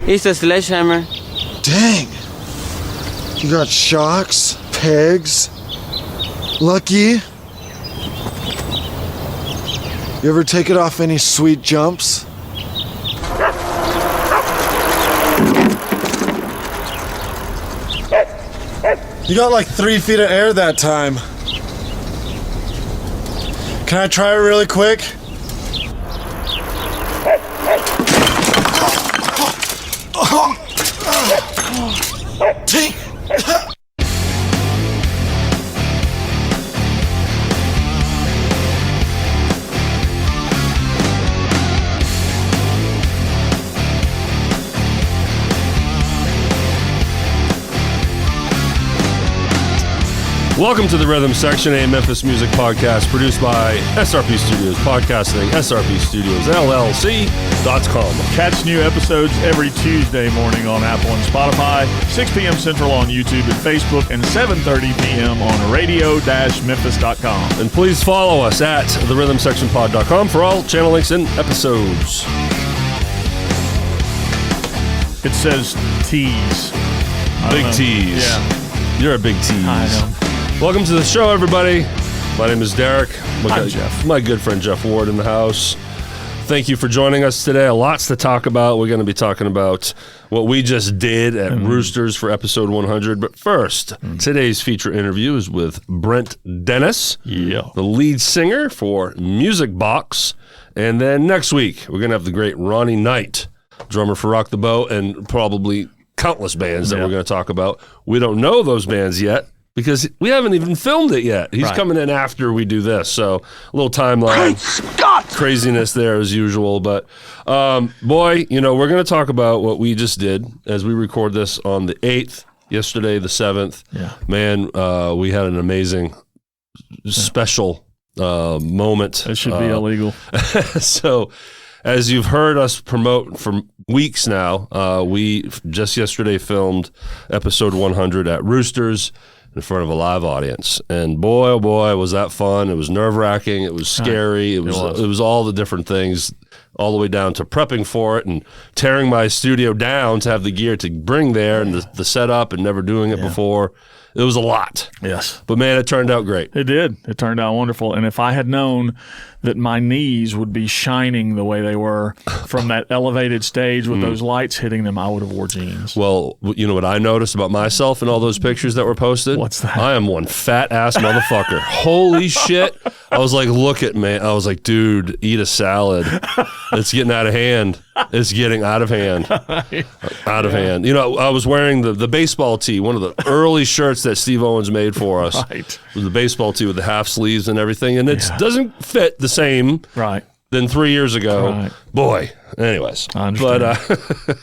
It's a sledgehammer. Dang. You got shocks, pegs. Lucky. You ever take it off any sweet jumps? You got like 3 feet of air that time. Can I try it really quick? Dang. Welcome to the Rhythm Section, a Memphis music podcast produced by SRP Studios, podcasting, SRP Studios, LLC.com. Catch new episodes every Tuesday morning on Apple and Spotify, 6 p.m. Central on YouTube and Facebook, and 7:30 p.m. on radio-memphis.com. And please follow us at therhythmsectionpod.com for all channel links and episodes. It says tease. Big tease. Yeah. You're a big tease. I know. Welcome to the show, everybody. My name is Derrick. I'm Jeff. My good friend Jeff Ward in the house. Thank you for joining us today. Lots to talk about. We're going to be talking about what we just did at Roosters for episode 100. But first, today's feature interview is with Brent Dennis, the lead singer for BoXx. And then next week, we're going to have the great Ronnie Knight, drummer for Rock the Boat, and probably countless bands that we're going to talk about. We don't know those bands yet, because we haven't even filmed it yet. He's coming in after we do this, so a little timeline craziness there as usual. But boy, you know, we're going to talk about what we just did as we record this on the 8th, yesterday the 7th. Yeah. Man, we had an amazing, special moment. It should be illegal. So, as you've heard us promote for weeks now, we just yesterday filmed episode 100 at Roosters, in front of a live audience, and boy, oh boy, was that fun! It was nerve-wracking. It was scary. It was all the different things, all the way down to prepping for it and tearing my studio down to have the gear to bring there and the setup and never doing it before. It was a lot. Yes, but man, it turned out great. It did. It turned out wonderful. And if I had known that my knees would be shining the way they were from that elevated stage with those lights hitting them, I would have wore jeans. Well, you know what I noticed about myself in all those pictures that were posted? What's that? I am one fat ass motherfucker. Holy shit. I was like, look at me. I was like, dude, eat a salad. It's getting out of hand. It's getting out of hand. Out of hand. You know, I was wearing the baseball tee, one of the early shirts that Steve Owens made for us. Right. With the baseball tee with the half sleeves and everything. And it doesn't fit the same than 3 years ago. Right. Boy. Anyways. I understand.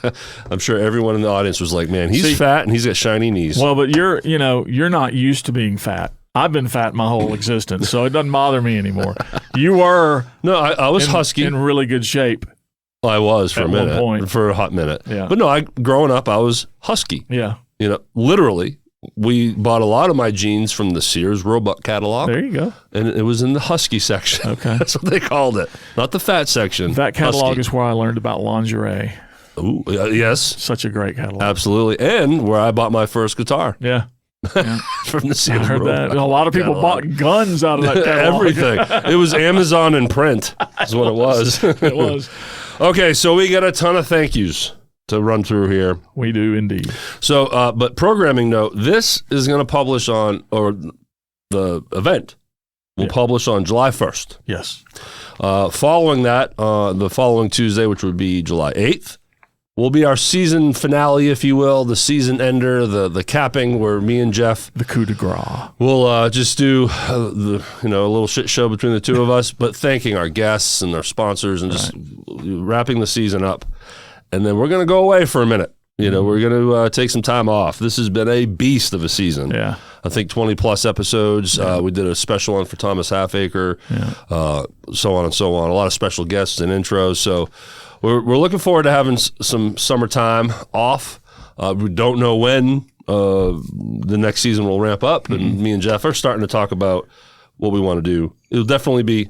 But I'm sure everyone in the audience was like, man, he's fat and he's got shiny knees. Well, but you're not used to being fat. I've been fat my whole existence, so it doesn't bother me anymore. You were I was husky. In really good shape. I was for a minute, for a hot minute. Yeah. But no, growing up, I was husky. Yeah. You know, literally, we bought a lot of my jeans from the Sears Roebuck catalog. There you go. And it was in the husky section. Okay. That's what they called it. Not the fat section. That catalog is where I learned about lingerie. Ooh, yes. Such a great catalog. Absolutely. And where I bought my first guitar. Yeah. From the Sears I heard Roebuck that. A lot of people bought guns out of that catalog. Everything. It was Amazon in print is what it was. It was. Okay, so we got a ton of thank yous to run through here. We do indeed. So, but programming note, this is going to publish on, or the event will publish on July 1st. Yes. Following that, the following Tuesday, which would be July 8th, will be our season finale, if you will, the season ender, the capping, where me and Jeff, the coup de grace, we'll just do a little shit show between the two of us, but thanking our guests and our sponsors and just wrapping the season up. And then we're going to go away for a minute. You know, we're going to take some time off. This has been a beast of a season. Yeah. I think 20 plus episodes. We did a special one for Thomas Halfacre, so on and so on. A lot of special guests and intros. So we're looking forward to having some summertime off. We don't know when the next season will ramp up, and me and Jeff are starting to talk about what we want to do. It'll definitely be,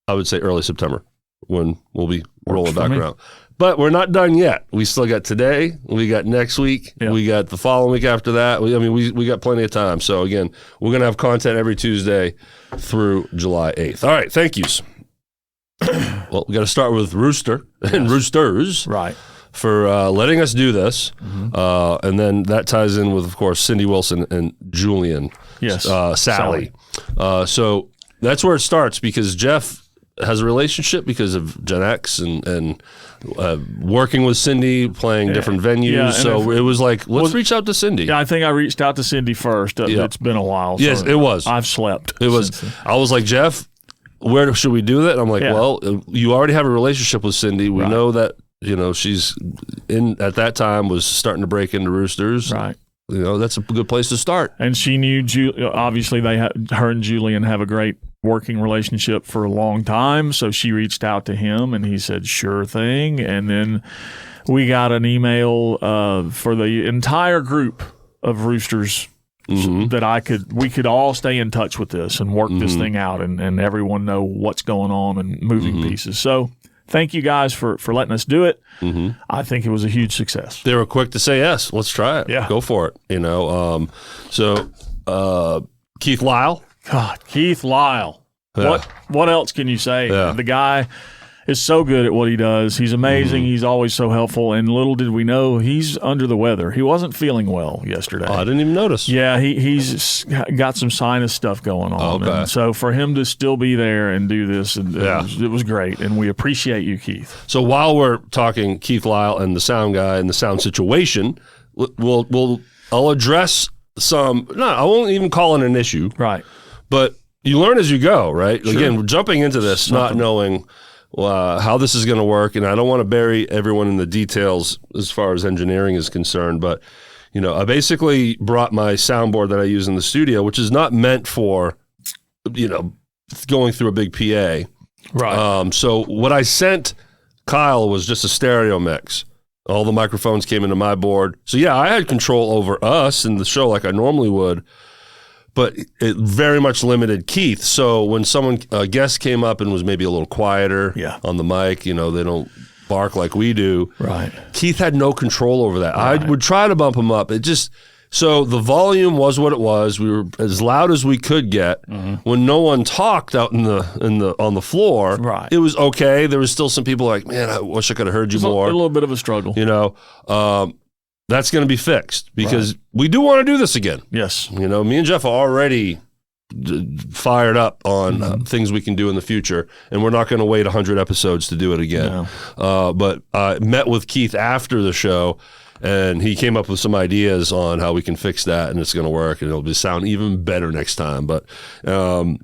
I would say, early September. when we'll be rolling back around. But we're not done yet. We still got today. We got next week. Yeah. We got the following week after that. We got plenty of time. So, again, we're going to have content every Tuesday through July 8th. All right. Thank yous. Well, we got to start with Rooster and Roosters. Right. For letting us do this. And then that ties in with, of course, Cindy Wilson and Julian. Yes. Sally. So that's where it starts because Jeff has a relationship because of Gen X and working with Cindy, playing different venues. Yeah, so it was like, let's reach out to Cindy. Yeah, I think I reached out to Cindy first. It's been a while. Yes, it was. I've slept. It was. I was like, Jeff, where should we do that? And I'm like, well, you already have a relationship with Cindy. We know that, she's at that time was starting to break into Roosters. Right. That's a good place to start. And she knew, obviously, her and Julian have a great working relationship for a long time. So she reached out to him and he said, sure thing. And then we got an email for the entire group of Roosters that we could all stay in touch with this and work this thing out and everyone know what's going on and moving pieces. So thank you guys for letting us do it. I think it was a huge success. They were quick to say yes. Let's try it. Yeah. Go for it. So Keith Lyle. God, Keith Lyle. Yeah. What else can you say? Yeah. The guy is so good at what he does. He's amazing. He's always so helpful. And little did we know, he's under the weather. He wasn't feeling well yesterday. Oh, I didn't even notice. Yeah, he's got some sinus stuff going on. Okay. And so for him to still be there and do this, it was great. And we appreciate you, Keith. So while we're talking Keith Lyle and the sound guy and the sound situation, I'll address I won't even call it an issue. Right. But you learn as you go, right? Sure. Again, we're jumping into this, not knowing how this is going to work, and I don't want to bury everyone in the details as far as engineering is concerned, but I basically brought my soundboard that I use in the studio, which is not meant for, going through a big PA. Right. So what I sent Kyle was just a stereo mix. All the microphones came into my board. So yeah, I had control over us in the show like I normally would, but it very much limited Keith. So when a guest came up and was maybe a little quieter on the mic, they don't bark like we do. Right. Keith had no control over that. Right. I would try to bump him up. So the volume was what it was. We were as loud as we could get. When no one talked out on the floor, right. It was okay. There was still some people like, man, I wish I could have heard you more. A little bit of a struggle. That's going to be fixed because we do want to do this again. Yes. Me and Jeff are already fired up on things we can do in the future, and we're not going to wait 100 episodes to do it again. No. But I met with Keith after the show, and he came up with some ideas on how we can fix that, and it's going to work, and it'll sound even better next time. But all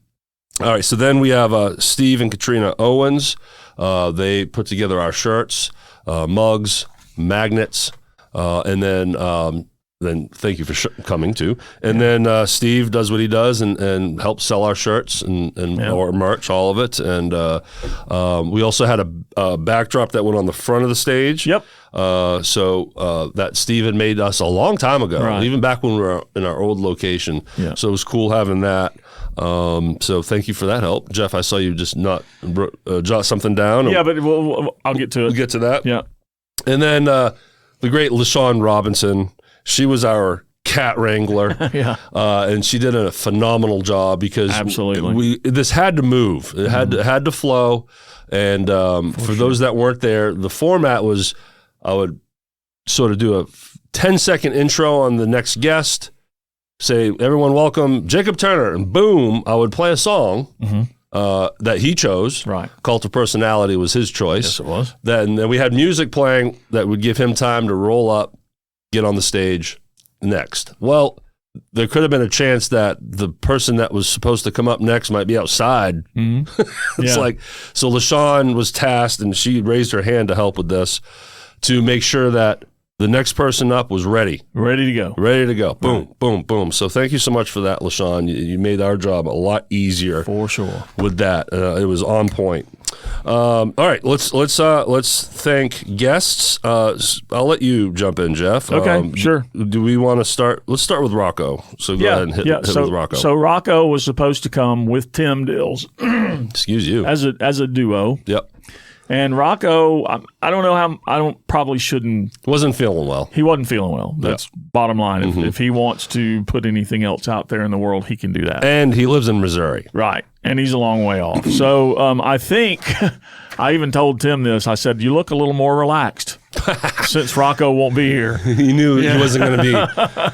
right, so then we have Steve and Katrina Owens. They put together our shirts, mugs, magnets. And then thank you for coming too. And then Steve does what he does and helps sell our shirts and our merch, all of it. And we also had a backdrop that went on the front of the stage. Yep. So that Steve had made us a long time ago, even back when we were in our old location. Yeah. So it was cool having that. So thank you for that help. Jeff, I saw you just not jot something down. Yeah, but I'll get to it. We'll get to that. Yeah. And then the great LaShawn Robinson, she was our cat wrangler. Yeah. And she did a phenomenal job because this had to move. It had to flow. And for those that weren't there, the format was I would sort of do a 10-second intro on the next guest, say, everyone welcome Jacob Turner, and boom, I would play a song that he chose. Right. Cult of Personality was his choice. Yes, it was. Then we had music playing that would give him time to roll up, get on the stage next. Well, there could have been a chance that the person that was supposed to come up next might be outside. It's like, so LaShawn was tasked, and she raised her hand to help with this, to make sure that the next person up was ready. Ready to go. Ready to go. Boom, boom, boom. So thank you so much for that, LaShawn. You made our job a lot easier. For sure. With that. It was on point. All right, let's thank guests. I'll let you jump in, Jeff. Okay, sure. Do we want to start? Let's start with Rocco. So go ahead and hit with Rocco. So Rocco was supposed to come with Tim Dills. Excuse you. As a duo. Yep. And Rocco, I don't know how. Probably shouldn't. Wasn't feeling well. He wasn't feeling well. That's bottom line. If he wants to put anything else out there in the world, he can do that. And he lives in Missouri. Right. And he's a long way off. So I think I even told Tim this. I said, you look a little more relaxed since Rocco won't be here. He knew he wasn't going to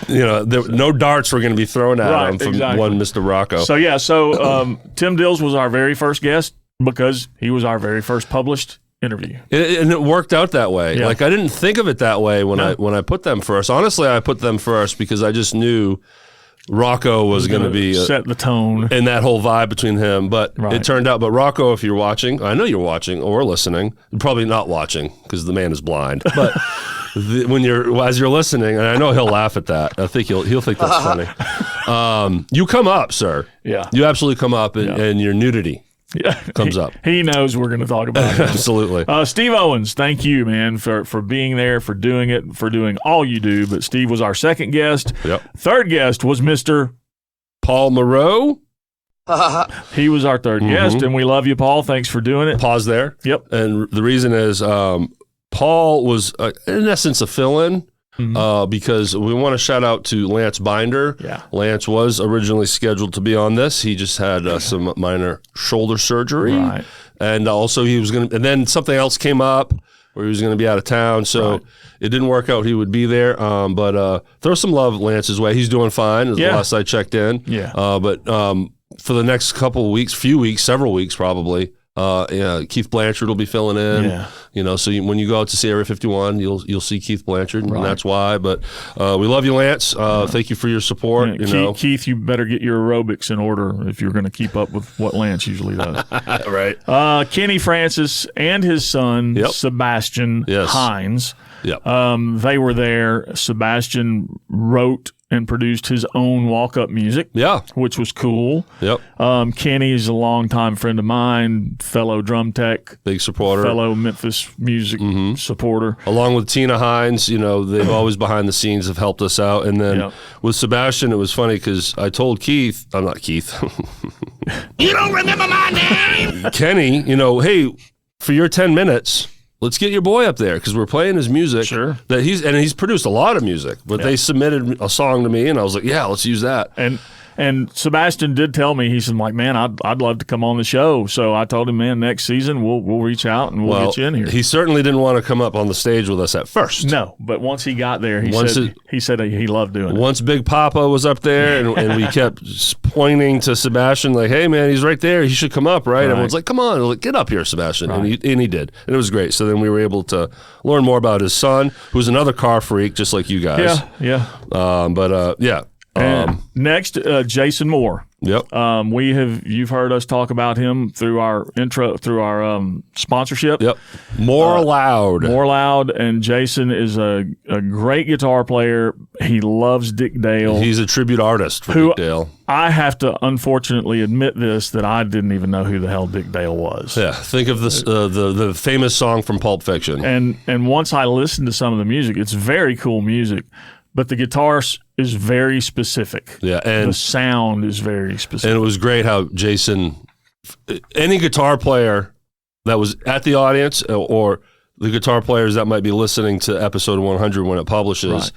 be, no darts were going to be thrown at him from one Mr. Rocco. So Tim Dills was our very first guest because he was our very first published interview. And it worked out that way. Yeah. Like, I didn't think of it that way when I put them first. Honestly, I put them first because I just knew Rocco was going to be set the tone and that whole vibe between him. But it turned out. But Rocco, if you're watching, I know you're watching or listening. You're probably not watching because the man is blind. But as you're listening, and I know he'll laugh at that. I think he'll think that's funny. You come up, sir. Yeah, you absolutely come up, and your nudity. Comes up. He knows we're going to talk about it. Absolutely. Steve Owens, thank you, man, for being there, for doing it, for doing all you do. But Steve was our second guest. Yep. Third guest was Mr. Paul Moreau. He was our third guest, and we love you, Paul. Thanks for doing it. Pause there. Yep. And the reason is Paul was, in essence, a fill-in. Because we want to shout out to Lance Binder. Yeah. Lance was originally scheduled to be on this. He just had some minor shoulder surgery. Right. And also he was going to, and then something else came up where he was going to be out of town. So it didn't work out. He would be there. But throw some love Lance's way. He's doing fine as the last I checked in. Yeah. But for the next couple of weeks, several weeks probably, Keith Blanchard will be filling in. Yeah. So when you go out to see Area 51, you'll see Keith Blanchard, and that's why. But we love you, Lance. Thank you for your support. Keith, you better get your aerobics in order if you're going to keep up with what Lance usually does. Right. Kenny Francis and his son Sebastian Hines. Yep. They were there. Sebastian wrote and produced his own walk-up music, which was cool. Yep. Kenny is a longtime friend of mine, fellow drum tech, big supporter, fellow Memphis music supporter. Along with Tina Hines, they've always behind the scenes have helped us out. And then with Sebastian, it was funny because I told Keith, I'm not Keith. You don't remember my name? Kenny, hey, for your 10 minutes, let's get your boy up there because we're playing his music. Sure. He's produced a lot of music, but they submitted a song to me, and I was like, yeah, let's use that. And Sebastian did tell me, he said, like, man, I'd love to come on the show. So I told him, man, next season we'll reach out and we'll get you in here. He certainly didn't want to come up on the stage with us at first. No, but once he got there, he said he loved doing it. Once Big Papa was up there, and we kept pointing to Sebastian, like, hey, man, he's right there. He should come up, right? Everyone's like, come on, get up here, Sebastian. Right. And he did. And it was great. So then we were able to learn more about his son, who's another car freak, just like you guys. Yeah. Next, Jason Moore. Yep. You've heard us talk about him through our sponsorship. Yep. More Loud. And Jason is a great guitar player. He loves Dick Dale. He's a tribute artist for Dick Dale. I have to unfortunately admit that I didn't even know who the hell Dick Dale was. Yeah. Think of this, the famous song from Pulp Fiction. And once I listened to some of the music, it's very cool music. But the guitar is very specific. Yeah, and the sound is very specific. And it was great how Jason, any guitar player that was at the audience or the guitar players that might be listening to episode 100 when it publishes,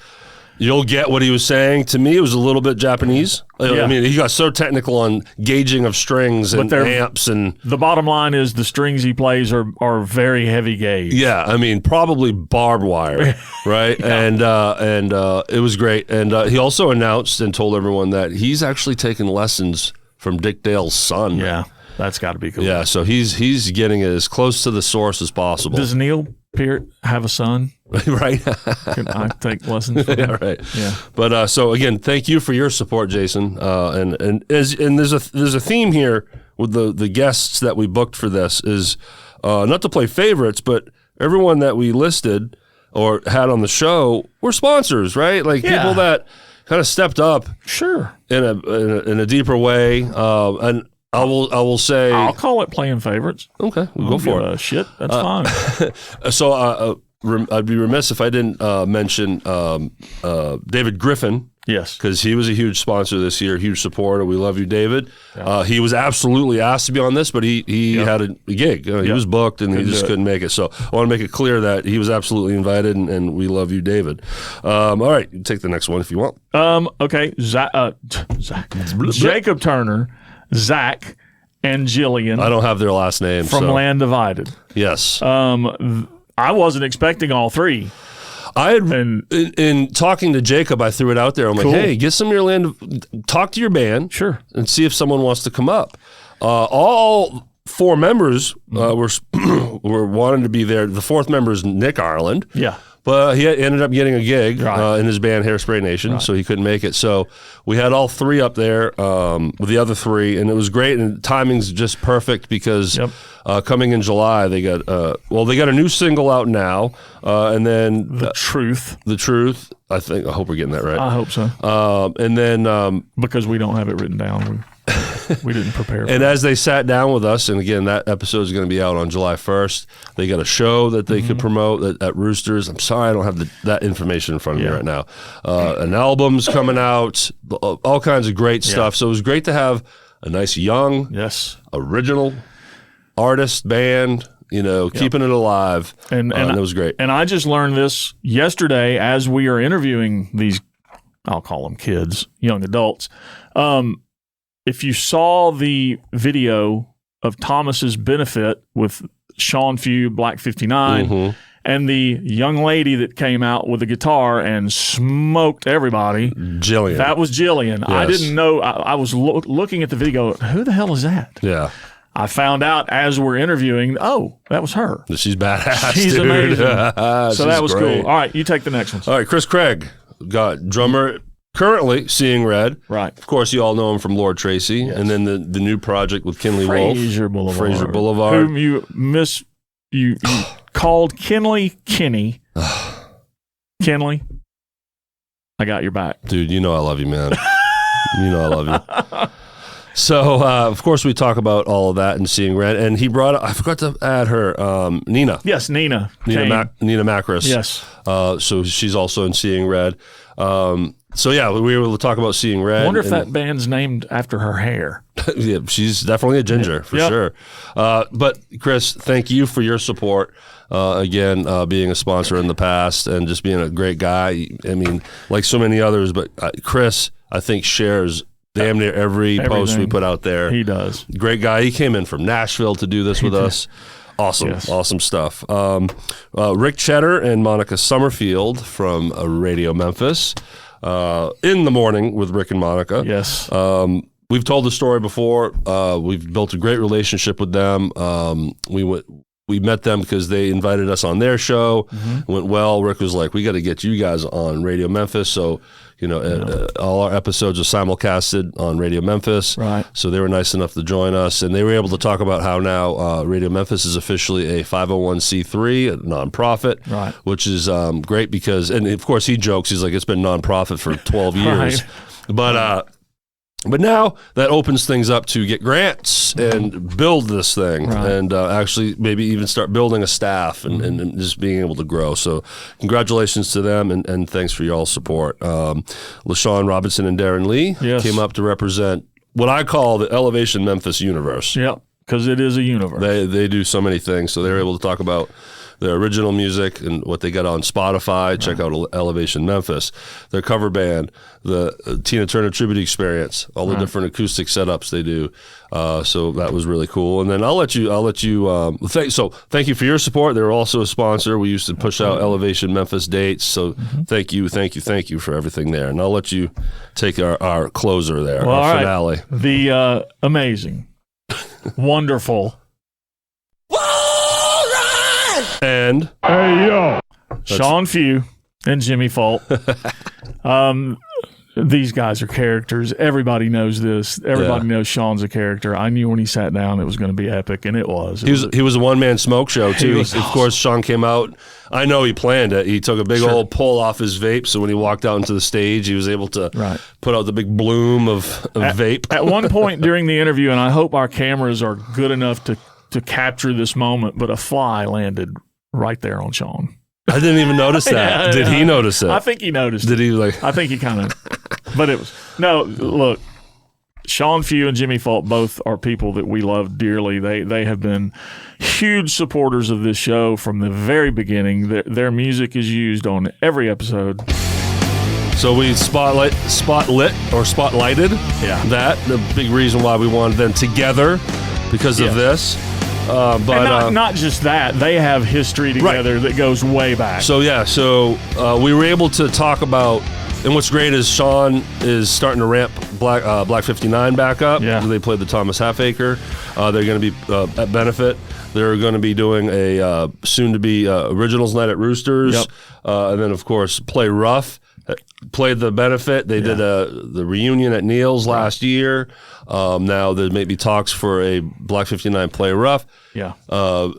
you'll get what he was saying. To me, it was a little bit Japanese. I mean, he got so technical on gauging of strings and amps. And the bottom line is the strings he plays are very heavy gauge. Yeah, I mean, probably barbed wire, right? And it was great. And he also announced and told everyone that he's actually taken lessons from Dick Dale's son. Yeah, that's got to be cool. Yeah, so he's getting it as close to the source as possible. Does Neil Peart have a son? Right. Can I take lessons from him? Yeah, right. Yeah. But so again, thank you for your support, Jason. And there's a theme here with the guests that we booked for this is not to play favorites, but everyone that we listed or had on the show were sponsors, right? Like people that kind of stepped up, sure, in a deeper way. And I will say I'll call it playing favorites. Okay, we'll go for it. Shit, that's fine. So I'd be remiss if I didn't mention David Griffin Yes. Because he was a huge sponsor this year, huge supporter. We love you, David. He was absolutely asked to be on this, but he had a gig. He was booked, and he just couldn't make it. So I want to make it clear that he was absolutely invited, and we love you, David. All right, you take the next one if you want. Okay. Jacob Turner, Zach, and Jillian. I don't have their last name. From Land Divided. Yes. I wasn't expecting all three. I had, in talking to Jacob, I threw it out there. I'm like, hey, get some of your land, talk to your band, sure, and see if someone wants to come up. All 4 members were wanting to be there. The 4th member is Nick Ireland. Yeah. But he ended up getting a gig in his band Hairspray Nation, so he couldn't make it. So we had all 3 up there with the other 3, and it was great. And timing's just perfect because coming in July, they got a new single out now, and then The Truth. I hope we're getting that right. I hope so. And then because we don't have it written down. We didn't prepare for and it. as they sat down with us, and again, that episode is going to be out on July 1st, they got a show that they could promote at Roosters. I'm sorry I don't have that information in front of me right now. An album's coming out, all kinds of great stuff. So it was great to have a nice young, original artist band, keeping it alive. And it was great. And I just learned this yesterday as we are interviewing these, I'll call them kids, young adults. If you saw the video of Thomas's benefit with Sean Few, Black 59, and the young lady that came out with a guitar and smoked everybody, Jillian. That was Jillian. Yes. I didn't know. I was looking at the video. Who the hell is that? Yeah. I found out as we're interviewing, that was her. She's badass. She's dude. amazing. So that was great. cool. All right, you take the next one. All right, Chris Craig, got drummer. Currently Seeing Red. Right. Of course, you all know him from Lord Tracy. Yes. And then the new project with Kinley Wolf. Fraser Boulevard. Whom you called Kenny. Kenley, I got your back. Dude, you know I love you, man. You know I love you. So, of course, we talk about all of that in Seeing Red. And he brought up, I forgot to add her, Nina. Yes, Nina. Nina Macris. Yes. So she's also in Seeing Red. So, yeah, we were able to talk about Seeing Red. I wonder if that band's named after her hair. Yeah, she's definitely a ginger, for sure. But, Chris, thank you for your support. Again, being a sponsor in the past and just being a great guy. I mean, like so many others, but Chris, I think, shares damn near every post we put out there. He does. Great guy. He came in from Nashville to do this with us. Awesome. Yes. Awesome stuff. Rick Cheddar and Monica Summerfield from Radio Memphis. In the Morning with Rick and Monica. Yes. We've told the story before. We've built a great relationship with them. We met them because they invited us on their show. Went well. Rick was like, we got to get you guys on Radio Memphis. So, all our episodes are simulcasted on Radio Memphis. Right. So they were nice enough to join us. And they were able to talk about how now Radio Memphis is officially a 501c3, a nonprofit, right. Which is great because, and of course he jokes, he's like, it's been nonprofit for 12 years. Right. But now that opens things up to get grants and build this thing and actually maybe even start building a staff and just being able to grow. So congratulations to them and thanks for y'all's support. LaShawn Robinson and Darren Lee came up to represent what I call the Elevation Memphis universe. Yep, because it is a universe. They do so many things. So they were able to talk about their original music and what they got on Spotify. Right. Check out Elevation Memphis. Their cover band, the Tina Turner Tribute Experience, all the different acoustic setups they do. So that was really cool. And then I'll let you. Thank you for your support. They're also a sponsor. We used to push out Elevation Memphis dates. So thank you for everything there. And I'll let you take our closer there, our finale. Right. The amazing, wonderful. And hey yo, Sean Few and Jimmy Fault. These guys are characters. Everybody knows this. Everybody knows Sean's a character. I knew when he sat down it was going to be epic, and it was. He was a one-man smoke show too. Of course, Sean came out. I know he planned it. He took a big old pull off his vape, so when he walked out into the stage, he was able to put out the big bloom of vape. At one point during the interview, and I hope our cameras are good enough to capture this moment, but a fly landed right there on Sean. I didn't even notice that. Did he notice it? I think he noticed. Did he I think he kind of But it was look. Sean Few and Jimmy Fault both are people that we love dearly. They have been huge supporters of this show from the very beginning. Their music is used on every episode. So we spotlighted that. The big reason why we wanted them together because of this. But not just that, they have history together that goes way back. So we were able to talk about. And what's great is Sean is starting to ramp Black 59 back up. Yeah. They played the Thomas Halfacre. They're going to be at Benefit. They're going to be doing a soon-to-be Originals Night at Roosters. Yep. And then, of course, Play Rough. Played the Benefit. They did the reunion at Neil's last year. Now there may be talks for a Black 59 Play Rough. Yeah.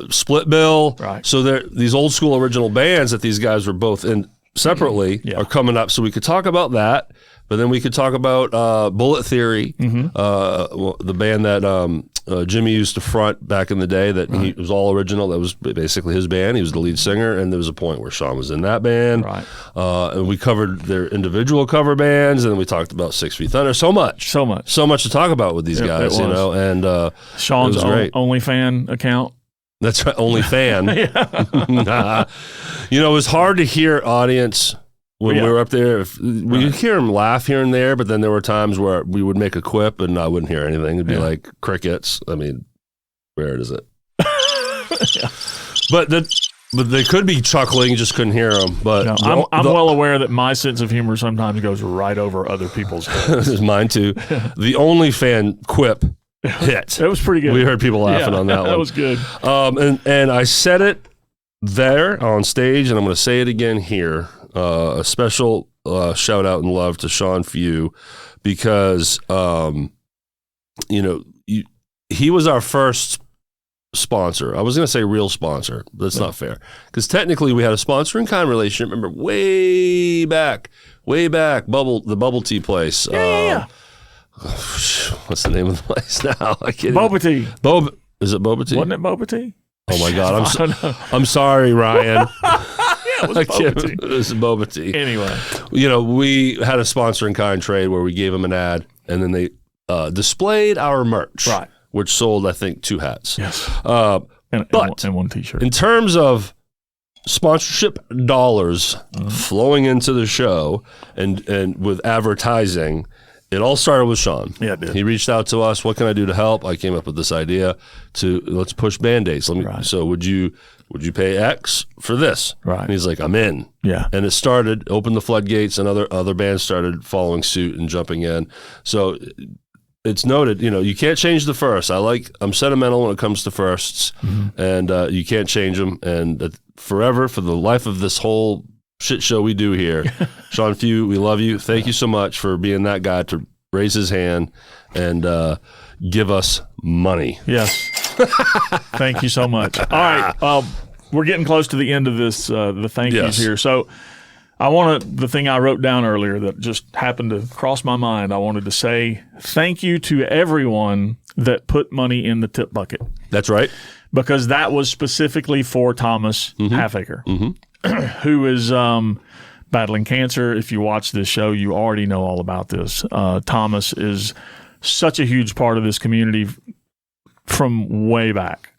Split bill. Right. So these old school original bands that these guys were both in separately are coming up, so we could talk about that, but then we could talk about Bullet Theory, the band that Jimmy used to front back in the day. That he was all original. That was basically his band. He was the lead singer, and there was a point where Sean was in that band. Right. And we covered their individual cover bands, and then we talked about 6 Feet Thunder. So much to talk about with these guys, you know. And Sean's OnlyFan account. That's right, only fan. You know, it was hard to hear audience when we were up there. We could hear them laugh here and there, but then there were times where we would make a quip and I wouldn't hear anything. It'd be like crickets. I mean, where is it? But they could be chuckling, just couldn't hear them. But no, I'm well aware that my sense of humor sometimes goes right over other people's heads. Mine too. The only fan quip hit. It was pretty good. We heard people laughing on that one. That was good. And I said it there on stage, and I'm going to say it again here. A special shout out and love to Sean Few, because he was our first sponsor. I was going to say real sponsor, but that's not fair, because technically we had a sponsor in kind relationship. Remember way back, the bubble tea place. What's the name of the place now? I can't. Boba Tea. Is it Boba Tea? Wasn't it Boba Tea? Oh my God! I'm sorry, Ryan. It was Boba Tea. This is Boba Tea. Anyway, we had a sponsor in kind trade where we gave them an ad, and then they displayed our merch, right? Which sold, I think, 2 hats. Yes. And 1 T-shirt. In terms of sponsorship dollars flowing into the show and with advertising, it all started with Sean. Yeah, it did. He reached out to us. What can I do to help? I came up with this idea to let's push Band-Aids. So would you pay X for this? Right. And he's like, I'm in. Yeah. And it opened the floodgates, and other bands started following suit and jumping in. So it's noted, you can't change the first. I'm sentimental when it comes to firsts, and you can't change them. And forever, for the life of this whole shit show we do here, Sean Few, we love you. Thank you so much for being that guy to raise his hand and give us money. Yes. Thank you so much. All right. We're getting close to the end of this, the thank yous here. So the thing I wrote down earlier that just happened to cross my mind, I wanted to say thank you to everyone that put money in the tip bucket. That's right. Because that was specifically for Thomas Halfacre, who is battling cancer. If you watch this show, you already know all about this. Thomas is such a huge part of this community from way back.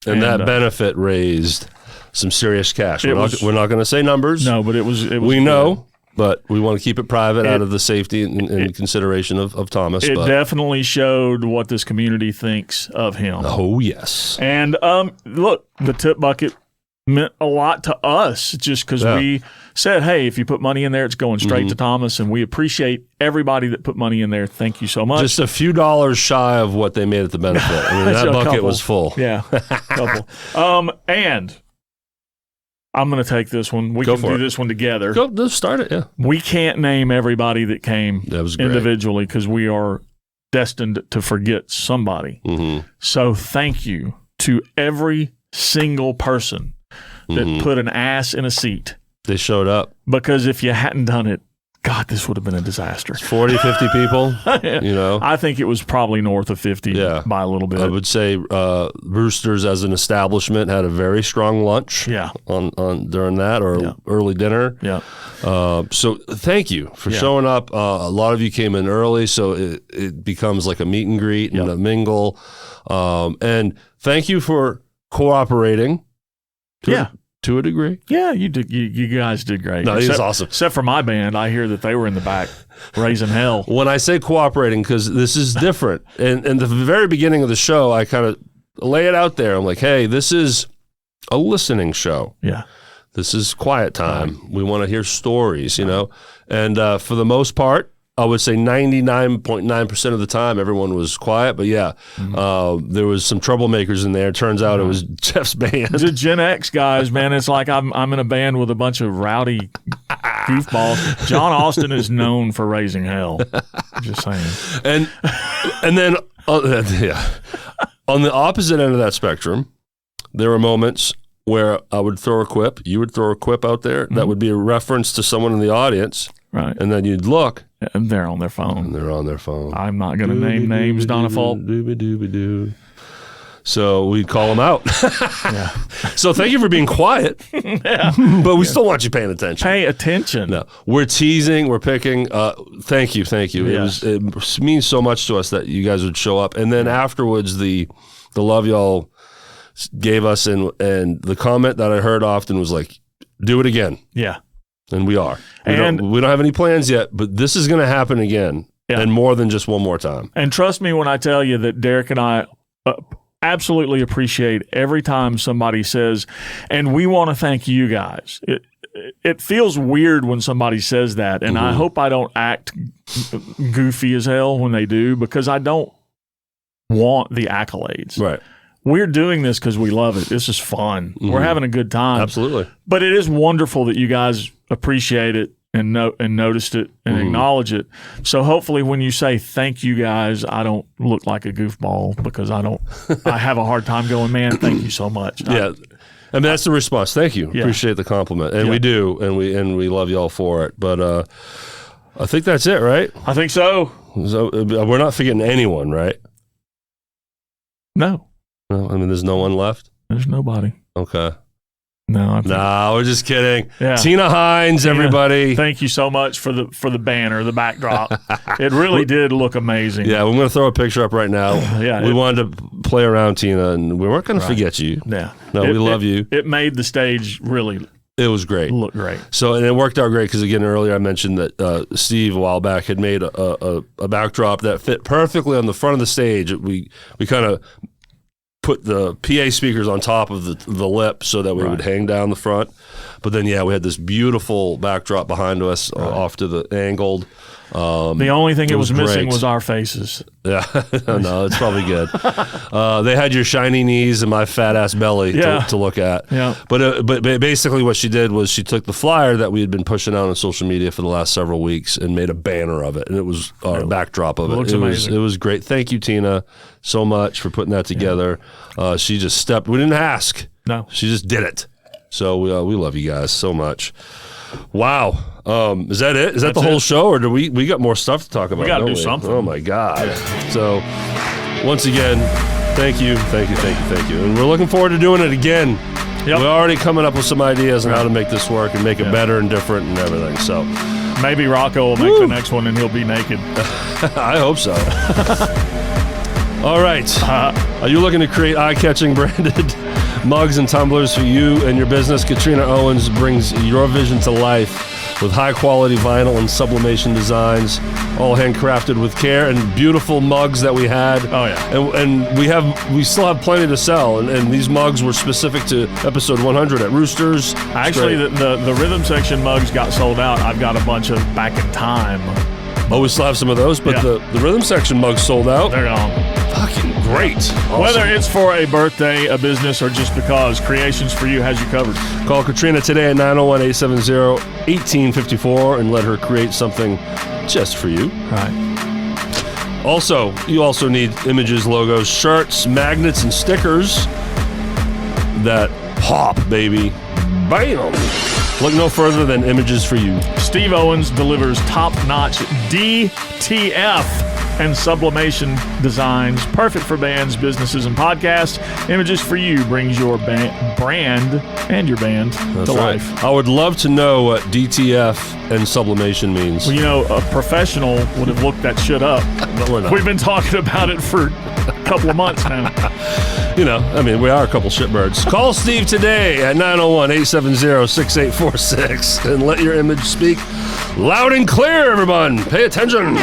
And that benefit raised some serious cash. We're not going to say numbers. No, but it was we know, but we want to keep it private out of the safety and consideration of Thomas. It definitely showed what this community thinks of him. Oh, yes. And look, the tip bucket meant a lot to us just because we said, hey, if you put money in there, it's going straight to Thomas, and we appreciate everybody that put money in there. Thank you so much. Just a few dollars shy of what they made at the benefit. I mean, that bucket was full. Yeah, a couple. And I'm going to take this one. We can do this one together. Let's start it, yeah. We can't name everybody that came individually because we are destined to forget somebody. So thank you to every single person that put an ass in a seat. They showed up. Because if you hadn't done it, God, this would have been a disaster. 40, 50 people, you know. I think it was probably north of 50 by a little bit. I would say Roosters as an establishment had a very strong lunch on during that or early dinner. Yeah. So thank you for showing up. A lot of you came in early, so it becomes like a meet and greet and a mingle. And thank you for cooperating. To a degree. Yeah, you did. You guys did great. No, he was awesome. Except for my band, I hear that they were in the back raising hell. When I say cooperating, because this is different. And in the very beginning of the show, I kind of lay it out there. I'm like, hey, this is a listening show. Yeah. This is quiet time. We want to hear stories, you know. And for the most part, I would say 99.9% of the time, everyone was quiet. But there was some troublemakers in there. Turns out it was Jeff's band. The Gen X guys, man, it's like I'm in a band with a bunch of rowdy goofballs. John Austin is known for raising hell. Just saying. And then, on the opposite end of that spectrum, there were moments where I would throw a quip. You would throw a quip out there that would be a reference to someone in the audience. Right. And then you'd look. And they're on their phone. I'm not going to name names, Donna Fault. So we'd call them out. So thank you for being quiet. But we still want you paying attention. Pay attention. No, we're teasing. We're picking. Thank you. Yes. It means so much to us that you guys would show up. And then afterwards, the love y'all gave us and the comment that I heard often was like, do it again. Yeah. And we are. We And don't have any plans yet, but this is going to happen again, and more than just one more time. And trust me when I tell you that Derrick and I absolutely appreciate every time somebody says, and we want to thank you guys. It feels weird when somebody says that, and I hope I don't act goofy as hell when they do, because I don't want the accolades. Right. We're doing this because we love it. This is fun. We're having a good time. Absolutely. But it is wonderful that you guys appreciate it and noticed it and acknowledge it. So hopefully when you say thank you guys, I don't look like a goofball, because I have a hard time going, man, thank you so much. Yeah. I mean, that's the response. Thank you. Appreciate the compliment. And we do, and we love y'all for it. But I think that's it, right? I think so. So we're not forgetting anyone, right? No. No, I mean, there's no one left? There's nobody. Okay. No, we're just kidding. Yeah. Tina Hines, everybody. Thank you so much for the banner, the backdrop. It really did look amazing. Yeah, we're going to throw a picture up right now. We wanted to play around, Tina, and we weren't going to forget you. Yeah. No, we love you. It made the stage really It was great. look great. So, and it worked out great because, again, earlier I mentioned that Steve, a while back, had made a backdrop that fit perfectly on the front of the stage. We kind of put the PA speakers on top of the lip so that we would hang down the front. But then, we had this beautiful backdrop behind us off to the angled. The only thing it was missing was our faces. Yeah, no, it's probably good. They had your shiny knees and my fat ass belly to look at. Yeah. But basically what she did was she took the flyer that we had been pushing out on social media for the last several weeks and made a banner of it, and it was our backdrop of it. Looks amazing. It was great. Thank you, Tina, so much for putting that together. She just stepped. We didn't ask. No, she just did it. So we love you guys so much. Wow. Is that it? Is that the whole show, or do we got more stuff to talk about? We got to do something. Oh my God. Yeah. So once again, thank you. And we're looking forward to doing it again. Yep. We're already coming up with some ideas on how to make this work and make it better and different and everything. So maybe Rocco will make the next one and he'll be naked. I hope so. All right. Are you looking to create eye-catching branded mugs and tumblers for you and your business? Katrina Owens brings your vision to life with high-quality vinyl and sublimation designs, all handcrafted with care, and beautiful mugs that we had. Oh, yeah. And we still have plenty to sell, and these mugs were specific to episode 100 at Roosters. Actually, the rhythm section mugs got sold out. I've got a bunch of back in time. Oh, we still have some of those, but the rhythm section mugs sold out. They're gone. Fucking great. Awesome. Whether it's for a birthday, a business, or just because, Creations for You has you covered. Call Katrina today at 901-870-1854 and let her create something just for you. Right. Also, you also need images, logos, shirts, magnets, and stickers that pop, baby. Bam! Look no further than Images for You. Steve Owens delivers top-notch DTF and sublimation designs, perfect for bands, businesses, and podcasts. Images for You brings your brand and your band to life. I would love to know what DTF and sublimation means. Well, a professional would have looked that shit up. But we're not. We've been talking about it for a couple of months now. We are a couple shitbirds. Call Steve today at 901-870-6846 and let your image speak loud and clear, everyone. Pay attention.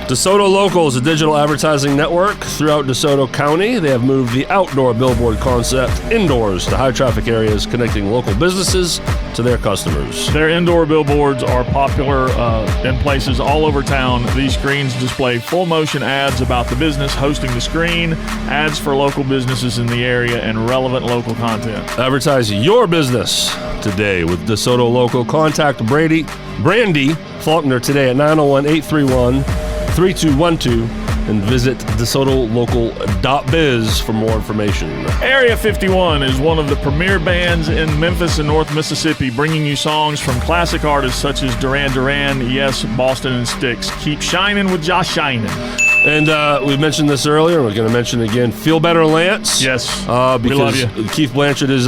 DeSoto Local is a digital advertising network throughout DeSoto County. They have moved the outdoor billboard concept indoors to high-traffic areas, connecting local businesses to their customers. Their indoor billboards are popular in places all over town. These screens display full-motion ads about the business hosting the screen, ads for local businesses in the area, and relevant local content. Advertise your business today with DeSoto Local. Contact Brandy Faulkner today at 901-831-3212 and visit DeSotoLocal.biz for more information. Area 51 is one of the premier bands in Memphis and North Mississippi, bringing you songs from classic artists such as Duran Duran, Yes, Boston, and Styx. Keep shining with Josh Shining. And we mentioned this earlier. We're going to mention it again. Feel Better, Lance. Yes, because we love you. Keith Blanchard is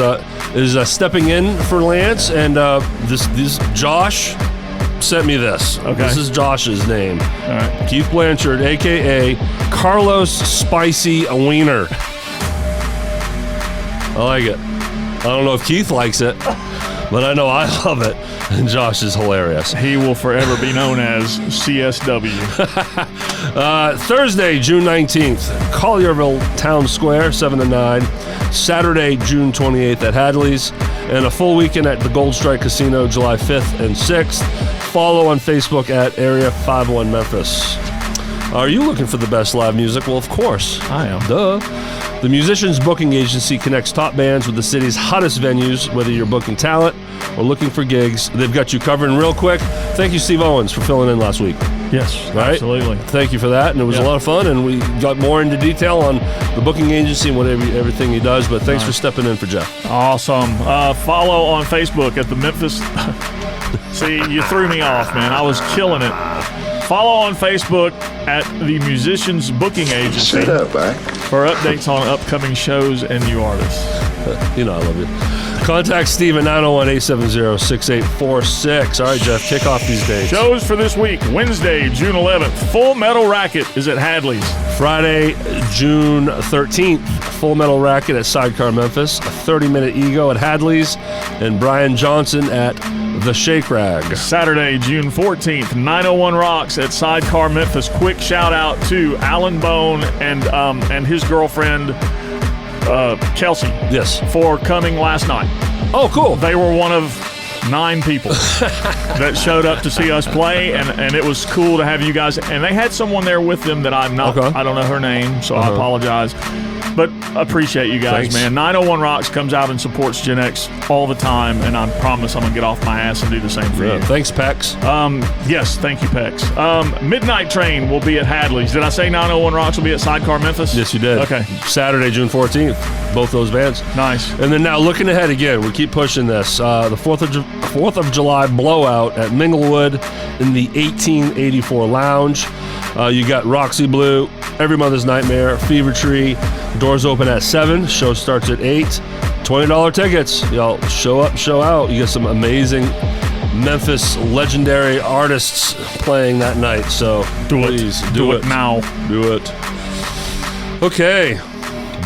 stepping in for Lance, and this Josh sent me this. Okay. This is Josh's name. All right. Keith Blanchard, a.k.a. Carlos Spicy Wiener. I like it. I don't know if Keith likes it, but I know I love it. And Josh is hilarious. He will forever be known as CSW. Thursday, June 19th, Collierville Town Square, 7 to 9. Saturday, June 28th at Hadley's. And a full weekend at the Gold Strike Casino, July 5th and 6th. Follow on Facebook at Area 51 Memphis. Are you looking for the best live music? Well, of course. I am. Duh. The Musicians Booking Agency connects top bands with the city's hottest venues. Whether you're booking talent or looking for gigs, they've got you covered. And real quick, thank you, Steve Owens, for filling in last week. Yes, Right? absolutely. Thank you for that, and it was a lot of fun, and we got more into detail on the booking agency and everything he does, but thanks for stepping in for Jeff. Awesome. Follow on Facebook at the Memphis... See, you threw me off, man. I was killing it. Follow on Facebook at the Musicians Booking Agency. Shut up, eh? For updates on upcoming shows and new artists. I love you. Contact Steve at 901-870-6846. All right, Jeff, kick off these days. Shows for this week. Wednesday, June 11th, Full Metal Racket is at Hadley's. Friday, June 13th, Full Metal Racket at Sidecar Memphis, a 30-minute Ego at Hadley's, and Brian Johnson at The Shake Rag. Saturday, June 14th, 901 Rocks at Sidecar Memphis. Quick shout out to Alan Bone and his girlfriend, Kelsey. Yes. For coming last night. Oh, cool. They were one of 9 people that showed up to see us play, and it was cool to have you guys. And they had someone there with them that I don't know her name, so I apologize. But appreciate you guys, man. 901 Rocks comes out and supports Gen X all the time, and I promise I'm going to get off my ass and do the same for you. Thanks, Pex. Yes, thank you, Pex. Midnight Train will be at Hadley's. Did I say 901 Rocks will be at Sidecar Memphis? Yes, you did. Okay. Saturday, June 14th, both those bands. Nice. And then now looking ahead again, we keep pushing this. The 4th of July blowout at Minglewood in the 1884 Lounge. You got Roxy Blue, Every Mother's Nightmare, Fever Tree. Doors open at 7. Show starts at 8. $20 tickets. Y'all show up, show out. You get some amazing Memphis legendary artists playing that night. So please do it now. Do it. Okay.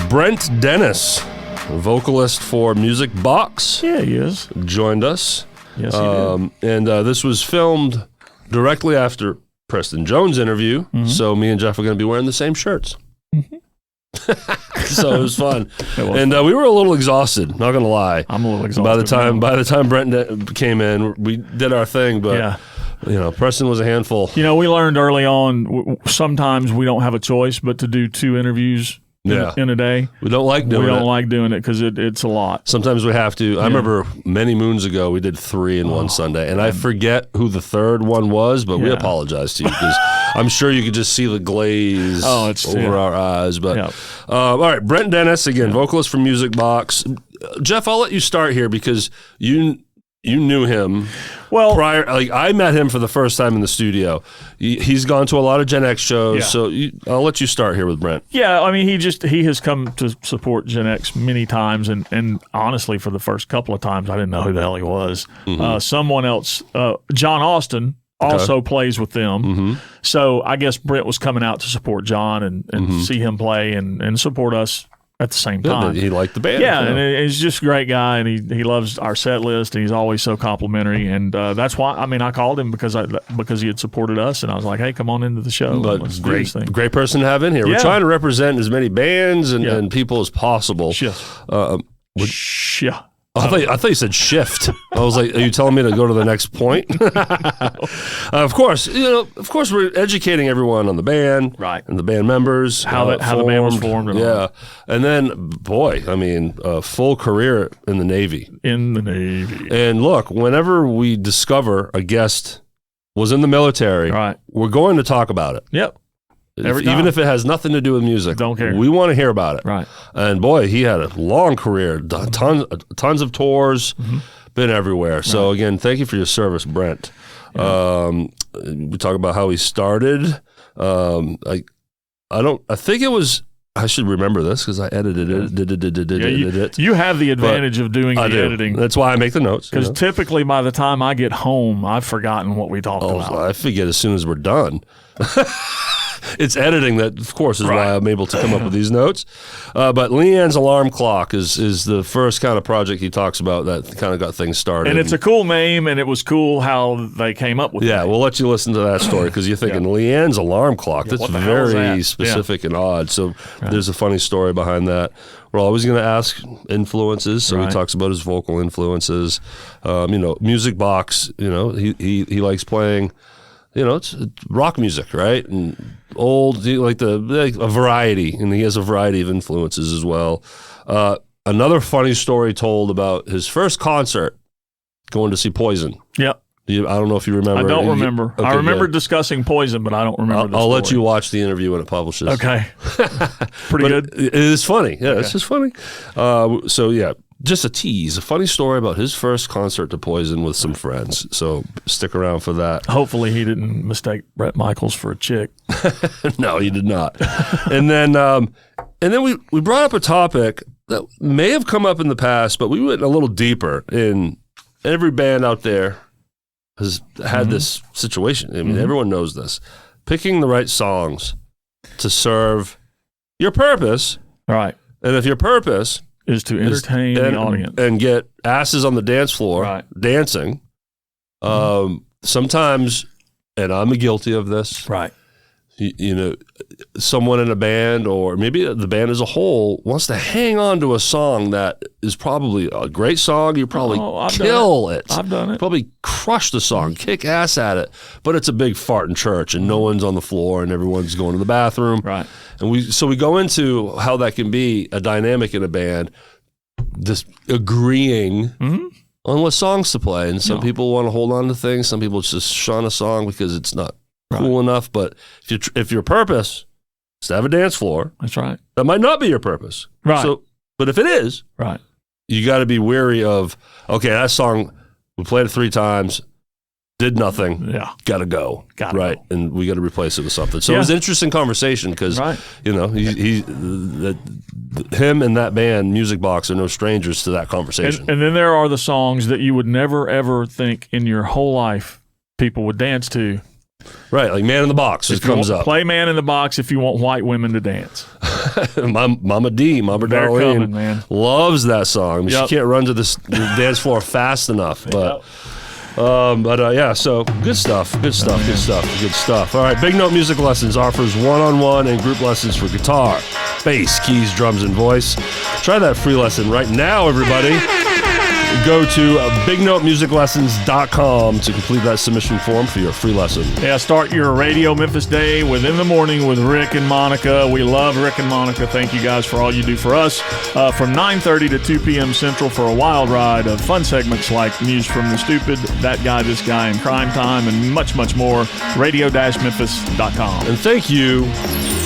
Brent Dennis, vocalist for Music Box. Yeah, he is. Joined us. Yes, he did. And this was filmed directly after Preston Jones' interview. So me and Jeff are going to be wearing the same shirts. So it was fun. And we were a little exhausted, not going to lie. I'm a little exhausted. By the time Brent came in, we did our thing, but Preston was a handful. We learned early on, sometimes we don't have a choice but to do 2 interviews in a day. We don't like doing it. We don't like doing it because it's a lot. Sometimes we have to. I remember many moons ago we did 3 in one Sunday, and I forget who the third one was, but we apologize to you because I'm sure you could just see the glaze over our eyes. But all right, Brent Dennis again, vocalist for Music Box. Jeff, I'll let you start here because you knew him prior. Like I met him for the first time in the studio. He's gone to a lot of Gen X shows, so I'll let you start here with Brent. Yeah, I mean, he has come to support Gen X many times, and honestly, for the first couple of times, I didn't know who the hell he was. Someone else, John Austin, also plays with them. So I guess Brent was coming out to support John and see him play and support us at the same time. He liked the band. Yeah, and he's just a great guy, and he loves our set list, and he's always so complimentary. And that's why, I mean, I called him because he had supported us, and I was like, hey, come on into the show. But let's do this thing. Great person to have in here. Yeah. We're trying to represent as many bands and people as possible. I thought you said shift. I was like, are you telling me to go to the next point? Of course, we're educating everyone on the band, right, and the band members, how the band was formed, and then boy, I mean, a full career in the Navy. And look, whenever we discover a guest was in the military, right, we're going to talk about it. Yep. Even if it has nothing to do with music, don't care. We want to hear about it. Right. And boy, he had a long career, tons of tours, been everywhere. Right. So again, thank you for your service, Brent. Yeah. We talk about how he started. I think it was. I should remember this because I edited it. You have the advantage of doing the editing. That's why I make the notes. Because typically by the time I get home, I've forgotten what we talked about. I forget as soon as we're done. It's editing that, of course, is why I'm able to come up with these notes. But Leanne's Alarm Clock is the first kind of project he talks about that kind of got things started. And it's a cool name, and it was cool how they came up with it. Yeah, we'll let you listen to that story because you're thinking, Leanne's Alarm Clock, that's very specific and odd. So there's a funny story behind that. We're always going to ask influences, so he talks about his vocal influences. Music box, he likes playing... it's rock music, right? And old, a variety, and he has a variety of influences as well. Another funny story told about his first concert, going to see Poison. Yep. I don't know if you remember. I don't remember. Okay, I remember discussing Poison, but I don't remember I'll let you watch the interview when it publishes. Okay. Pretty good. It is funny. Yeah, it's just funny. Just a tease, a funny story about his first concert to Poison with some friends. So stick around for that. Hopefully he didn't mistake Bret Michaels for a chick. No, he did not. and then we brought up a topic that may have come up in the past, but we went a little deeper. In every band out there has had this situation. I mean, everyone knows this. Picking the right songs to serve your purpose. Right. And if your purpose is to entertain the audience and get asses on the dance floor dancing. Sometimes, and I'm guilty of this. Right. Someone in a band or maybe the band as a whole wants to hang on to a song that is probably a great song. You probably kill it. I've done it. Probably crush the song, kick ass at it, but it's a big fart in church and no one's on the floor and everyone's going to the bathroom. Right. And we go into how that can be a dynamic in a band, just agreeing on what songs to play. And some people want to hold on to things. Some people just shun a song because it's not cool enough. But if your purpose is to have a dance floor, that's right. That might not be your purpose. Right. So, but if it is, you got to be wary of, okay, that song, we played it 3 times, did nothing. Yeah. Got to go. Got to go. And we got to replace it with something. So it was an interesting conversation because, him and that band, Music Box, are no strangers to that conversation. And then there are the songs that you would never, ever think in your whole life people would dance to. Right, like Man in the Box just comes up. Play Man in the Box if you want white women to dance. Mama Darlene loves that song. I mean, she can't run to the dance floor fast enough, but... so good stuff. All right, Big Note Music Lessons offers one-on-one and group lessons for guitar, bass, keys, drums, and voice. Try that free lesson right now, everybody. Go to bignotemusiclessons.com to complete that submission form for your free lesson. Yeah, start your Radio Memphis day with In the Morning with Rick and Monica. We love Rick and Monica. Thank you guys for all you do for us. From 9:30 to 2 p.m. Central for a wild ride of fun segments like News from the Stupid, That Guy, This Guy, and Crime Time, and much, much more. Radio-Memphis.com. And thank you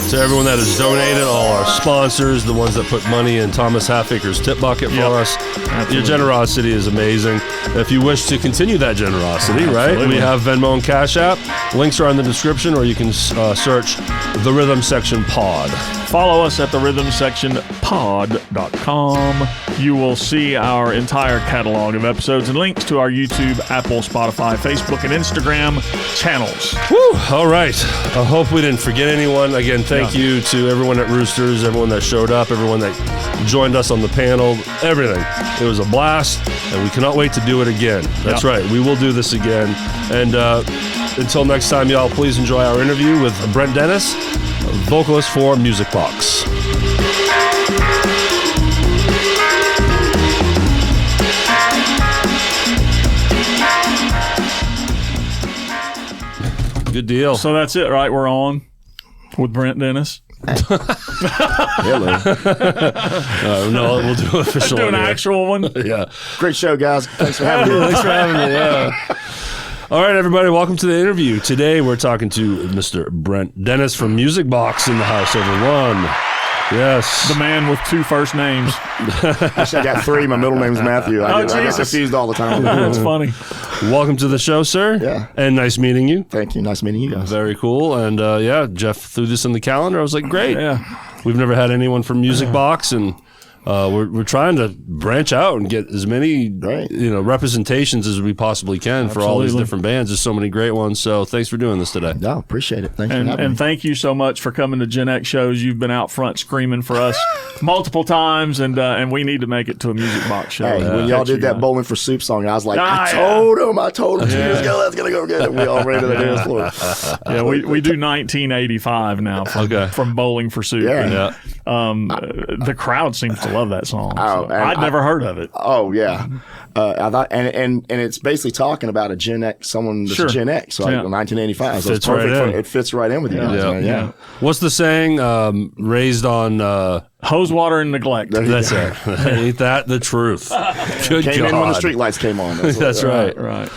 To everyone that has donated, all our sponsors, the ones that put money in Thomas Halfaker's tip bucket for us. Absolutely. Your generosity is amazing. If you wish to continue that generosity, right? We have Venmo and Cash App. Links are in the description, or you can search The Rhythm Section Pod. Follow us at therhythmsectionpod.com. You will see our entire catalog of episodes and links to our YouTube, Apple, Spotify, Facebook, and Instagram channels. Woo! All right. I hope we didn't forget anyone. Again, thank you to everyone at Roosters, everyone that showed up, everyone that joined us on the panel, everything. It was a blast, and we cannot wait to do it again. That's right. We will do this again. And until next time, y'all, please enjoy our interview with Brent Dennis, vocalist for BoXx. Good deal. So that's it, right? We're on with Brent Dennis. Hello. No, we'll do an official Do an one here. actual one. Yeah. Great show, guys. Thanks for having me. Thanks for having me. Yeah. All right, everybody, welcome to the interview. Today, we're talking to Mr. Brent Dennis from BoXx in the house, everyone. Yes. The man with 2 first names. Actually, I got 3. My middle name's Matthew. I get confused all the time. That's funny. Welcome to the show, sir. Yeah. And nice meeting you. Thank you. Nice meeting you guys. Very cool. And yeah, Jeff threw this in the calendar. I was like, great. Yeah. We've never had anyone from BoXx, and we're trying to branch out and get as many representations as we possibly can for all these different bands. There's so many great ones. So thanks for doing this today. No, appreciate it. Thanks for having me. And thank you so much for coming to Gen X shows. You've been out front screaming for us multiple times, and we need to make it to a BoXx show. Hey, when y'all did that Bowling for Soup song, I was like, I told him 2 years ago, let's go get it. We all ran to the dance floor. Yeah, we do 1985 now from Bowling for Soup. Yeah. The crowd seems to love that song. I'd never heard of it. Oh yeah, I thought, and it's basically talking about a Gen X, someone that's Gen X, like 1985. So it's perfect. It fits right in with you guys. Yeah. What's the saying? Raised on hose water and neglect. That's it. Ain't that the truth? Good came God. in when the street lights came on. That's right. Right.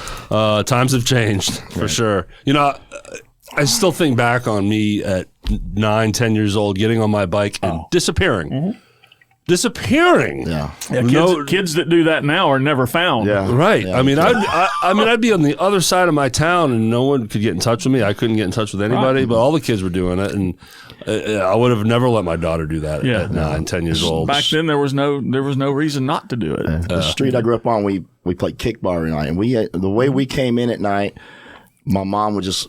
Times have changed for sure. You know, I still think back on me at 9, 10 years old, getting on my bike and disappearing. Mm-hmm. Disappearing. Yeah. Kids that do that now are never found. Yeah. Right. Yeah. I mean, I'd be on the other side of my town, and no one could get in touch with me. I couldn't get in touch with anybody, but all the kids were doing it, and I would have never let my daughter do that at 9, 10 years old. Back then, there was no reason not to do it. The street I grew up on, we played kickball every night, and the way we came in at night, my mom would just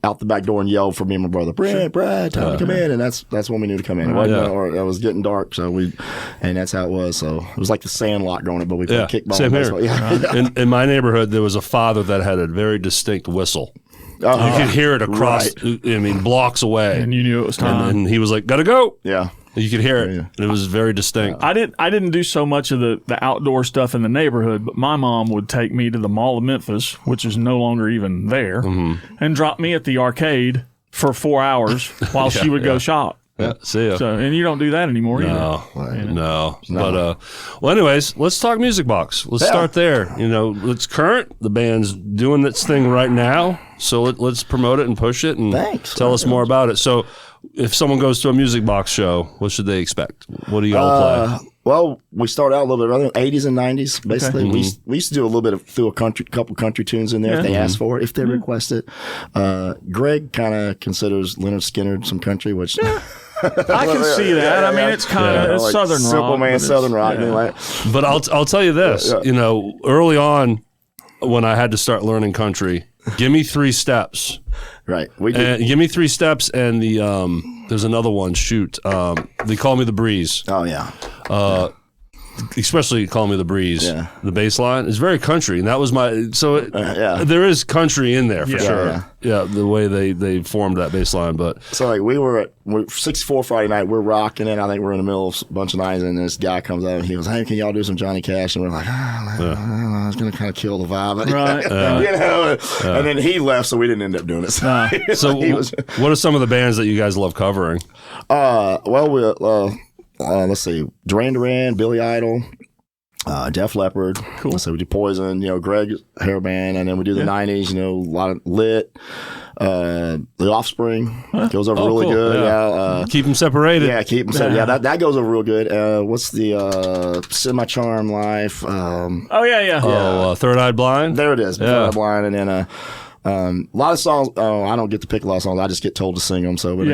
out the back door and yelled for me and my brother, Brad, time to come in, and that's when we knew to come in. Or it was getting dark, and that's how it was. So it was like the Sandlot growing up, but we played kickball. Same here. In my neighborhood, there was a father that had a very distinct whistle. You could hear it across, blocks away, and you knew it was time. And he was like, "Gotta go." Yeah. You could hear it. It was very distinct. I didn't do so much of the outdoor stuff in the neighborhood, but my mom would take me to the Mall of Memphis, which is no longer even there, and drop me at the arcade for 4 hours while she would go shop. Yeah, see ya. So, and you don't do that anymore either. No. But well, anyways, let's talk BoXx. Let's start there. You know, it's current. The band's doing its thing right now, so let's promote it and push it and tell us more about it. So, if someone goes to a BoXx show, what should they expect? What do y'all play? Well, we started out a little bit earlier, 80s and 90s, basically. We used to do a little bit through a couple country tunes in there if they asked for it, if they request it. Greg kind of considers Leonard Skinner some country, which... I can see that. I mean, it's kind of it's like Southern rock. Simple man, Southern rock. But I'll tell you this. You know, early on when I had to start learning country, give me 3 steps. Right. Give me 3 steps, and there's another one. Shoot, they call me the breeze. Oh yeah. Especially Call Me the Breeze. Yeah. The bass line is very country, and that was my there is country in there for sure. Yeah, the way they formed that bass line, but so like we're 64 Friday night, we're rocking it. I think we're in the middle of a bunch of nights, and this guy comes out and he goes, "Hey, can y'all do some Johnny Cash?" And we're like, I don't know, it's gonna kind of kill the vibe, right? And then he left, so we didn't end up doing it. So what are some of the bands that you guys love covering? Let's see, Duran Duran, Billy Idol, Def Leppard. Cool. So we do Poison, Greg hair band, and then we do the 90s, a lot of Lit. The Offspring goes over really cool. good. Yeah. Keep them separated. Yeah, keep them separated. Yeah, that goes over real good. What's the Semi-Charm Life? Third Eye Blind? There it is. Third Eye Blind, and then a lot of songs. Oh, I don't get to pick a lot of songs. I just get told to sing them. So, but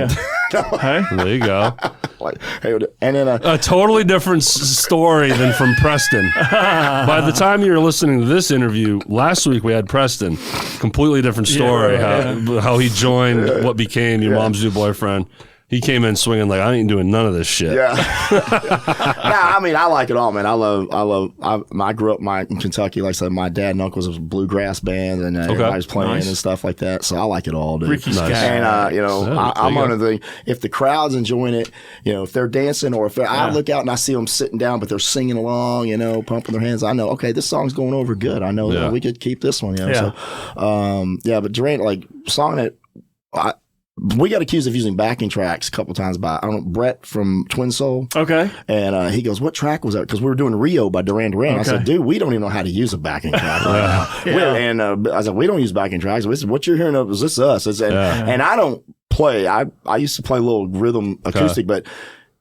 Hey, there you go. And then a totally different story than from Preston. By the time you're listening to this interview, last week we had Preston. Completely different story. How he joined what became your mom's new boyfriend. He came in swinging like, I ain't doing none of this shit. Yeah. I mean, I like it all, man. I grew up in Kentucky. Like I said, my dad and uncles was a bluegrass band, and everybody was playing and stuff like that. So I like it all, dude. Ricky's nice. And, I'm one of the, if the crowd's enjoying it, if they're dancing or if I look out and I see them sitting down, but they're singing along, pumping their hands, I know, okay, this song's going over good. I know that we could keep this one, So, but Durant, like, song that, we got accused of using backing tracks a couple times by Brett from Twin Soul. Okay. And he goes, what track was that? Because we were doing Rio by Duran Duran. Okay. I said, dude, we don't even know how to use a backing track right now. And I said, we don't use backing tracks. I said, what you're hearing of is this us? And I don't play. I used to play a little rhythm acoustic, but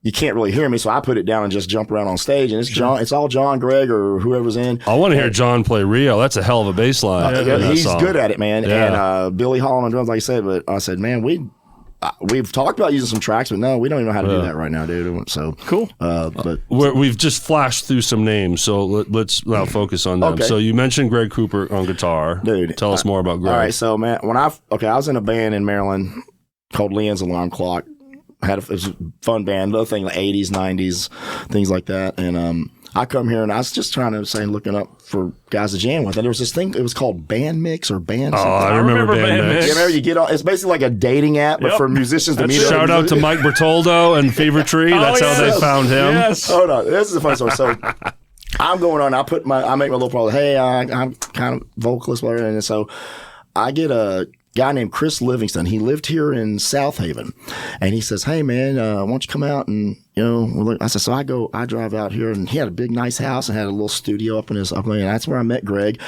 you can't really hear me, so I put it down and just jump around on stage. And it's all John, Greg, or whoever's in. I want to hear John play Rio. That's a hell of a bass line. He's good at it, man. Yeah. And Billy Hall on drums, like I said. But I said, man, we've talked about using some tracks, but no, we don't even know how to do that right now, dude. So cool. But we've just flashed through some names, so let's now focus on them. Okay. So you mentioned Greg Cooper on guitar, dude. Tell us more about Greg. All right, so man, I was in a band in Maryland called Leon's Alarm Clock. It was a fun band, another thing, like 80s, 90s, things like that. And I come here and I was just trying to looking up for guys to jam with. And there was this thing, it was called Band Mix or Band something. I remember Band Mix. You remember you get on, it's basically like a dating app, but for musicians to meet. Shout out to Mike Bertoldo and Fever Tree. That's how they found him. Yes. Hold on. This is a funny story. So I'm going on, I make my little problem. Hey, I'm kind of vocalist, whatever. And so I get a guy named Chris Livingston. He lived here in South Haven, and he says, hey man, why don't you come out and I said, so I drive out here, and he had a big nice house and had a little studio up in his and that's where I met Greg.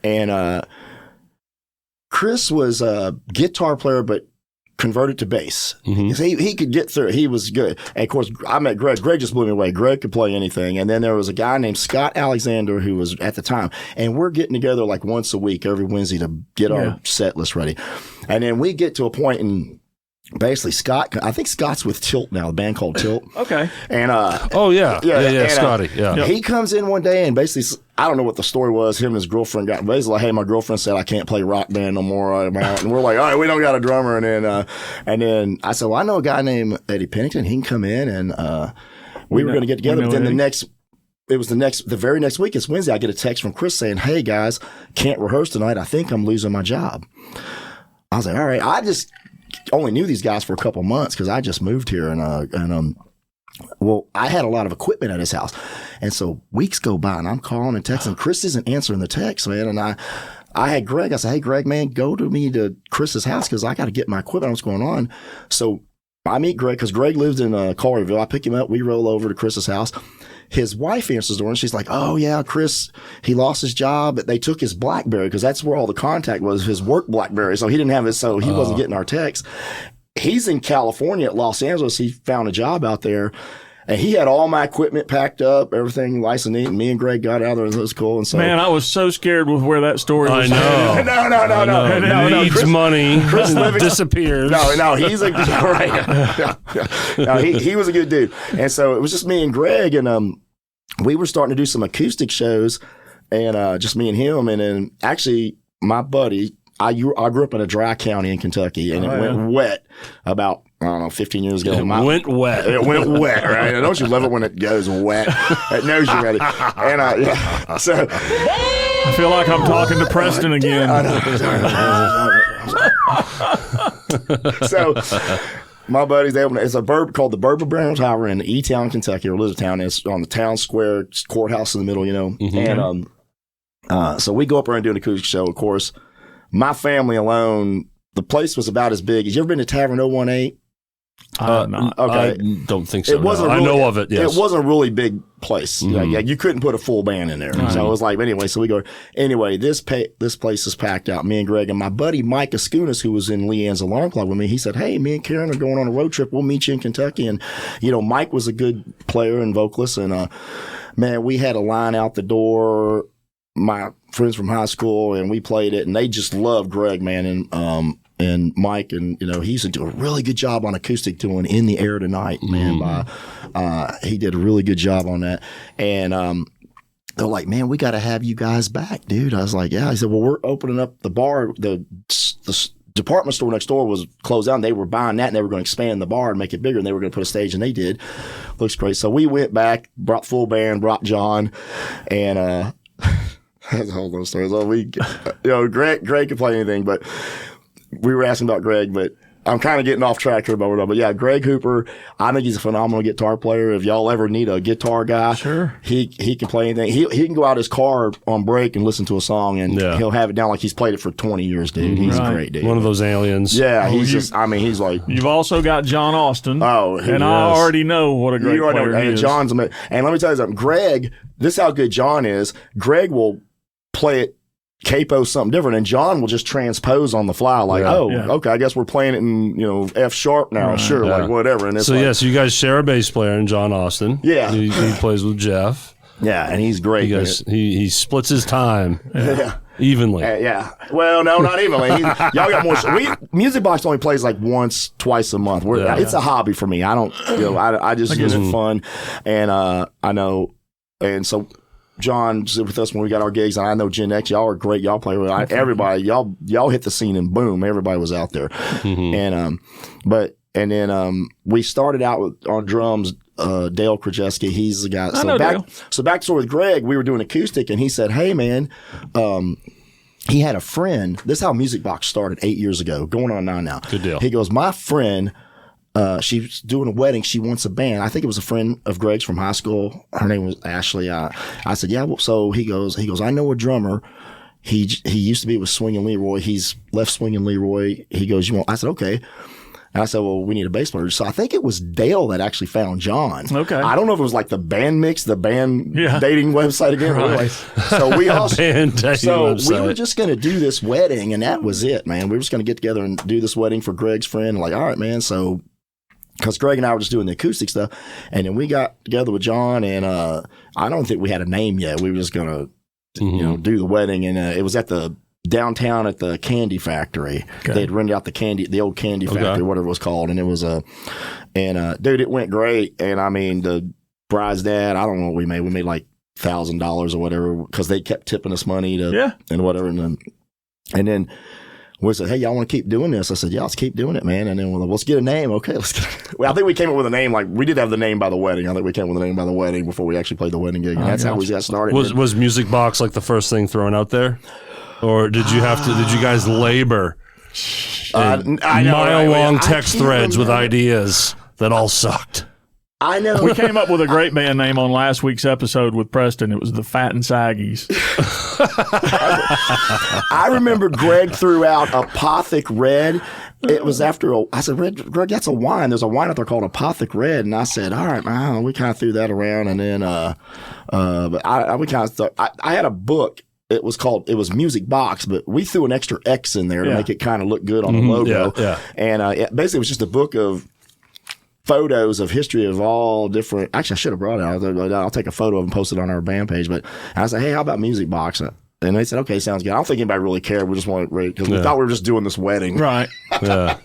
And Chris was a guitar player but converted to bass. Mm-hmm. He could get through it. He was good. And of course, I met Greg. Greg just blew me away. Greg could play anything. And then there was a guy named Scott Alexander who was at the time. And we're getting together like once a week, every Wednesday, to get our set list ready. And then we get to a point and basically I think Scott's with Tilt now, the band called Tilt. Okay. And and, Scotty. He comes in one day and basically, I don't know what the story was. Him and his girlfriend got basically like, hey, my girlfriend said I can't play rock band no more. And we're like, all right, we don't got a drummer. And then I said, well, I know a guy named Eddie Pennington. He can come in, and we were going to get together. But then the very next week, it's Wednesday, I get a text from Chris saying, hey guys, can't rehearse tonight. I think I'm losing my job. I was like, all right. I just only knew these guys for a couple months because I just moved here, and I had a lot of equipment at his house. And so weeks go by and I'm calling and texting. Chris isn't answering the text, man. And I had Greg. I said, hey, Greg, man, go to Chris's house because I got to get my equipment. What's going on? So I meet Greg because Greg lives in Collierville. I pick him up. We roll over to Chris's house. His wife answers the door and she's like, oh, yeah, Chris, he lost his job. But they took his BlackBerry because that's where all the contact was, his work BlackBerry. So he didn't have it. So he wasn't getting our text. He's in California at Los Angeles. He found a job out there. And he had all my equipment packed up, everything nice and neat. And me and Greg got out there, and it was cool. And so, man, I was so scared with where that story was. I know. No. Needs money. Chris disappears. No, he's a he was a good dude. And so it was just me and Greg, and we were starting to do some acoustic shows, and just me and him. And then actually, my buddy, I grew up in a dry county in Kentucky, and it went wet about, I don't know, 15 years ago. It went wet, right? Don't you love it when it goes wet? It knows you're ready. And so I feel like I'm talking to Preston again. So my buddies, it's a burb called the Bourbon Brown Tower in E-Town, Kentucky, or Elizabethtown. It's on the town square, courthouse in the middle, Mm-hmm. And so we go up there and do an acoustic show. Of course, my family alone, the place was about as big. Have you ever been to Tavern 018? I have not. Okay. I don't think so. It wasn't. No. Really, I know of it. Yes. It wasn't a really big place. Like, you couldn't put a full band in there. So it was like, anyway. So we go. Anyway, this place is packed out. Me and Greg and my buddy Mike Askunas, who was in Leanne's Alarm Clock with me. He said, "Hey, me and Karen are going on a road trip. We'll meet you in Kentucky." And Mike was a good player and vocalist. And man, we had a line out the door. My friends from high school, and we played it, and they just loved Greg, man. And Mike, and he used to do a really good job on acoustic doing "In the Air Tonight," man. He did a really good job on that. And they're like, "Man, we got to have you guys back, dude." I was like, "Yeah." He said, "Well, we're opening up the bar. The department store next door was closed down. They were buying that, and they were going to expand the bar and make it bigger, and they were going to put a stage, and they did. Looks great." So we went back, brought full band, brought John, and that's a whole other story. So Greg could play anything, but we were asking about Greg, but I'm kind of getting off track here, but yeah, Greg Hooper, I think he's a phenomenal guitar player. If y'all ever need a guitar guy, sure, he can play anything. He can go out his car on break and listen to a song, and he'll have it down like he's played it for 20 years, dude. He's a great dude. One of those aliens. Yeah, he's like. You've also got John Austin. Oh, and I already know what a great player he is. John's amazing. And let me tell you something, Greg. This is how good John is. Greg will play it capo something different, and John will just transpose on the fly, like, okay, I guess we're playing it in F sharp now, sure, like whatever. And it's so you guys share a bass player in John Austin. Yeah, he plays with Jeff. Yeah, and he's great. He splits his time. Evenly. Yeah. Well, no, not evenly. Y'all got more. Music Box only plays like once, twice a month. It's a hobby for me. I don't, I just use it fun, and I know, and so. John's with us when we got our gigs, and I know Gen X, y'all are great. Y'all play with everybody. Y'all hit the scene, and boom, everybody was out there. And then we started out on drums. Dale Krajewski, he's the guy. So back to with Greg, we were doing acoustic, and he said, "Hey, man." He had a friend. This is how Music Box started 8 years ago, going on 9 now. Good deal. He goes, "My friend." She's doing a wedding. She wants a band. I think it was a friend of Greg's from high school. Her name was Ashley. I said, yeah. Well, so he goes, I know a drummer. He used to be with Swingin' Leroy. He's left Swingin' Leroy. He goes, I said, okay. And I said, well, we need a bass player. So I think it was Dale that actually found John. Okay. I don't know if it was like the band mix, the band dating website again. Right. Anyway, so we we were just going to do this wedding, and that was it, man. We were just going to get together and do this wedding for Greg's friend. Like, all right, man. So, because Greg and I were just doing the acoustic stuff, and then we got together with John, and I don't think we had a name yet. We were just going to, do the wedding, and it was at the downtown at the candy factory. Okay. They'd rented out the old candy factory, whatever it was called, and it was dude, it went great. And I mean, the bride's dad, I don't know what we made. We made like $1,000 or whatever because they kept tipping us money and whatever, and then. We said, hey, y'all want to keep doing this? I said, yeah, let's keep doing it, man. And then let's get a name. Okay, let's get it. Well, I think we came up with a name. Like, we did have the name by the wedding. I think we came up with a name by the wedding before we actually played the wedding gig. And that's how we got started. Was Music Box like the first thing thrown out there? Or did you guys labor mile-long text threads with ideas that all sucked? I know. We came up with a great band name on last week's episode with Preston. It was the Fat and Saggies. I remember Greg threw out Apothic Red. It was after I said, Greg, that's a wine. There's a wine out there called Apothic Red. And I said, all right, we kind of threw that around. And then, we kind of thought, I had a book. It was Music Box, but we threw an extra X in there to make it kind of look good on the logo. Yeah. And basically it was just a book of photos of history of all different. Actually, I should have brought it out. I'll take a photo of and post it on our band page. But I said, hey, how about Music Box? And they said, okay, sounds good. I don't think anybody really cared. We just wanted to because we thought we were just doing this wedding. Right. Yeah.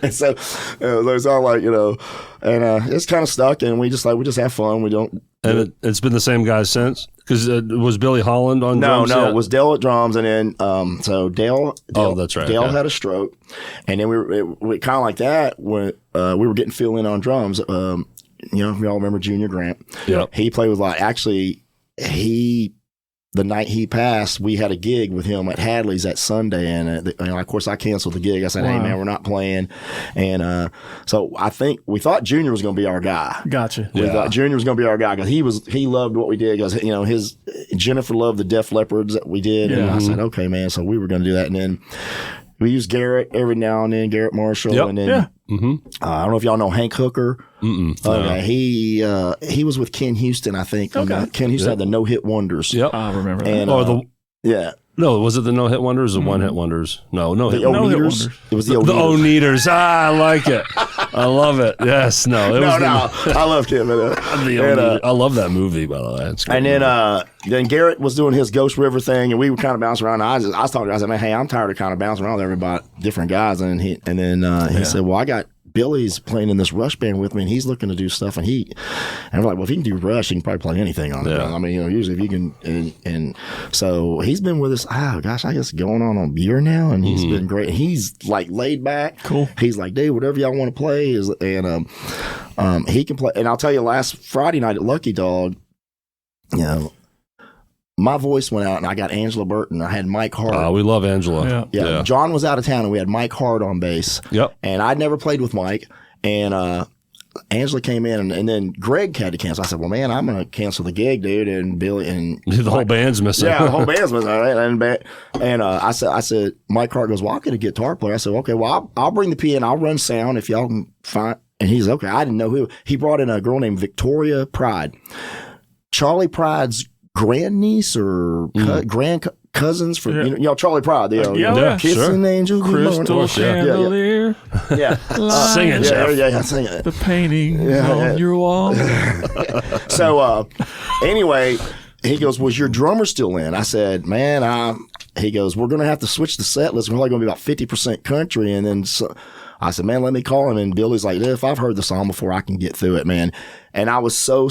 And so it's all like, and it's kind of stuck, and we just have fun. We don't. And it's been the same guys since? Because was Billy Holland on drums? No, it was Dale at drums, and then so Dale. Oh, that's right. Dale had a stroke, and then we kind of like that when we were getting fill in on drums. We all remember Junior Grant. Yeah, he played with the night he passed, we had a gig with him at Hadley's that Sunday, and of course I canceled the gig. I said, "Hey man, we're not playing," and so I think we thought Junior was going to be our guy. Gotcha. We thought Junior was going to be our guy because he loved what we did. Because Jennifer loved the Def Leppard that we did, and I said, "Okay, man." So we were going to do that, and then we use Garrett every now and then, Garrett Marshall, Yep. and then Mm-hmm. I don't know if y'all know Hank Hooker. No. He was with Ken Houston, I think. Ken Houston had the No Hit Wonders. Yep. I remember that. And yeah. No, was it the no hit wonders or one hit wonders? No hit The wonders. O-Neaters. It was the The O-Neaters. O-Neaters. I like it. I love it. Yes. No. It was I loved him. the O-Neaters. I love that movie, by the way. It's great. And then Garrett was doing his Ghost River thing, and we were kind of bouncing around. I was talking to him. I said, man, hey, I'm tired of kind of bouncing around with everybody, different guys. And he said, well, I got Billy's playing in this Rush band with me, and he's looking to do stuff. And we're like, well, if he can do Rush, he can probably play anything on it. Yeah. I mean, usually if you can, and so he's been with us. I guess going on a year now, and he's been great. He's like laid back. Cool. He's like, dude, whatever y'all want to play is, and he can play. And I'll tell you, last Friday night at Lucky Dog, my voice went out, and I got Angela Burton. I had Mike Hart. We love Angela. Yeah. John was out of town, and we had Mike Hart on bass. Yep. And I'd never played with Mike. And Angela came in, and then Greg had to cancel. I said, well, man, I'm going to cancel the gig, dude. And Billy and The whole band's missing. yeah, the whole band's missing. Right? And I said, Mike Hart goes, well, I'll get a guitar player. I said, okay, well, I'll bring the piano. I'll run sound if y'all can find. And he's okay. I didn't know who. He brought in a girl named Victoria Pride. Charlie Pride's grandniece or grand cousins from Charlie Pride, Kissing Angel, Crystal Chandelier. Yeah, Sing it, Jeff. Yeah, sing it. The painting on your wall. So anyway, he goes, was your drummer still in? I said, man, he goes, we're going to have to switch the set list. We're only going to be about 50% country. And then I said, man, let me call him. And Billy's like, if I've heard the song before, I can get through it, man. And I was so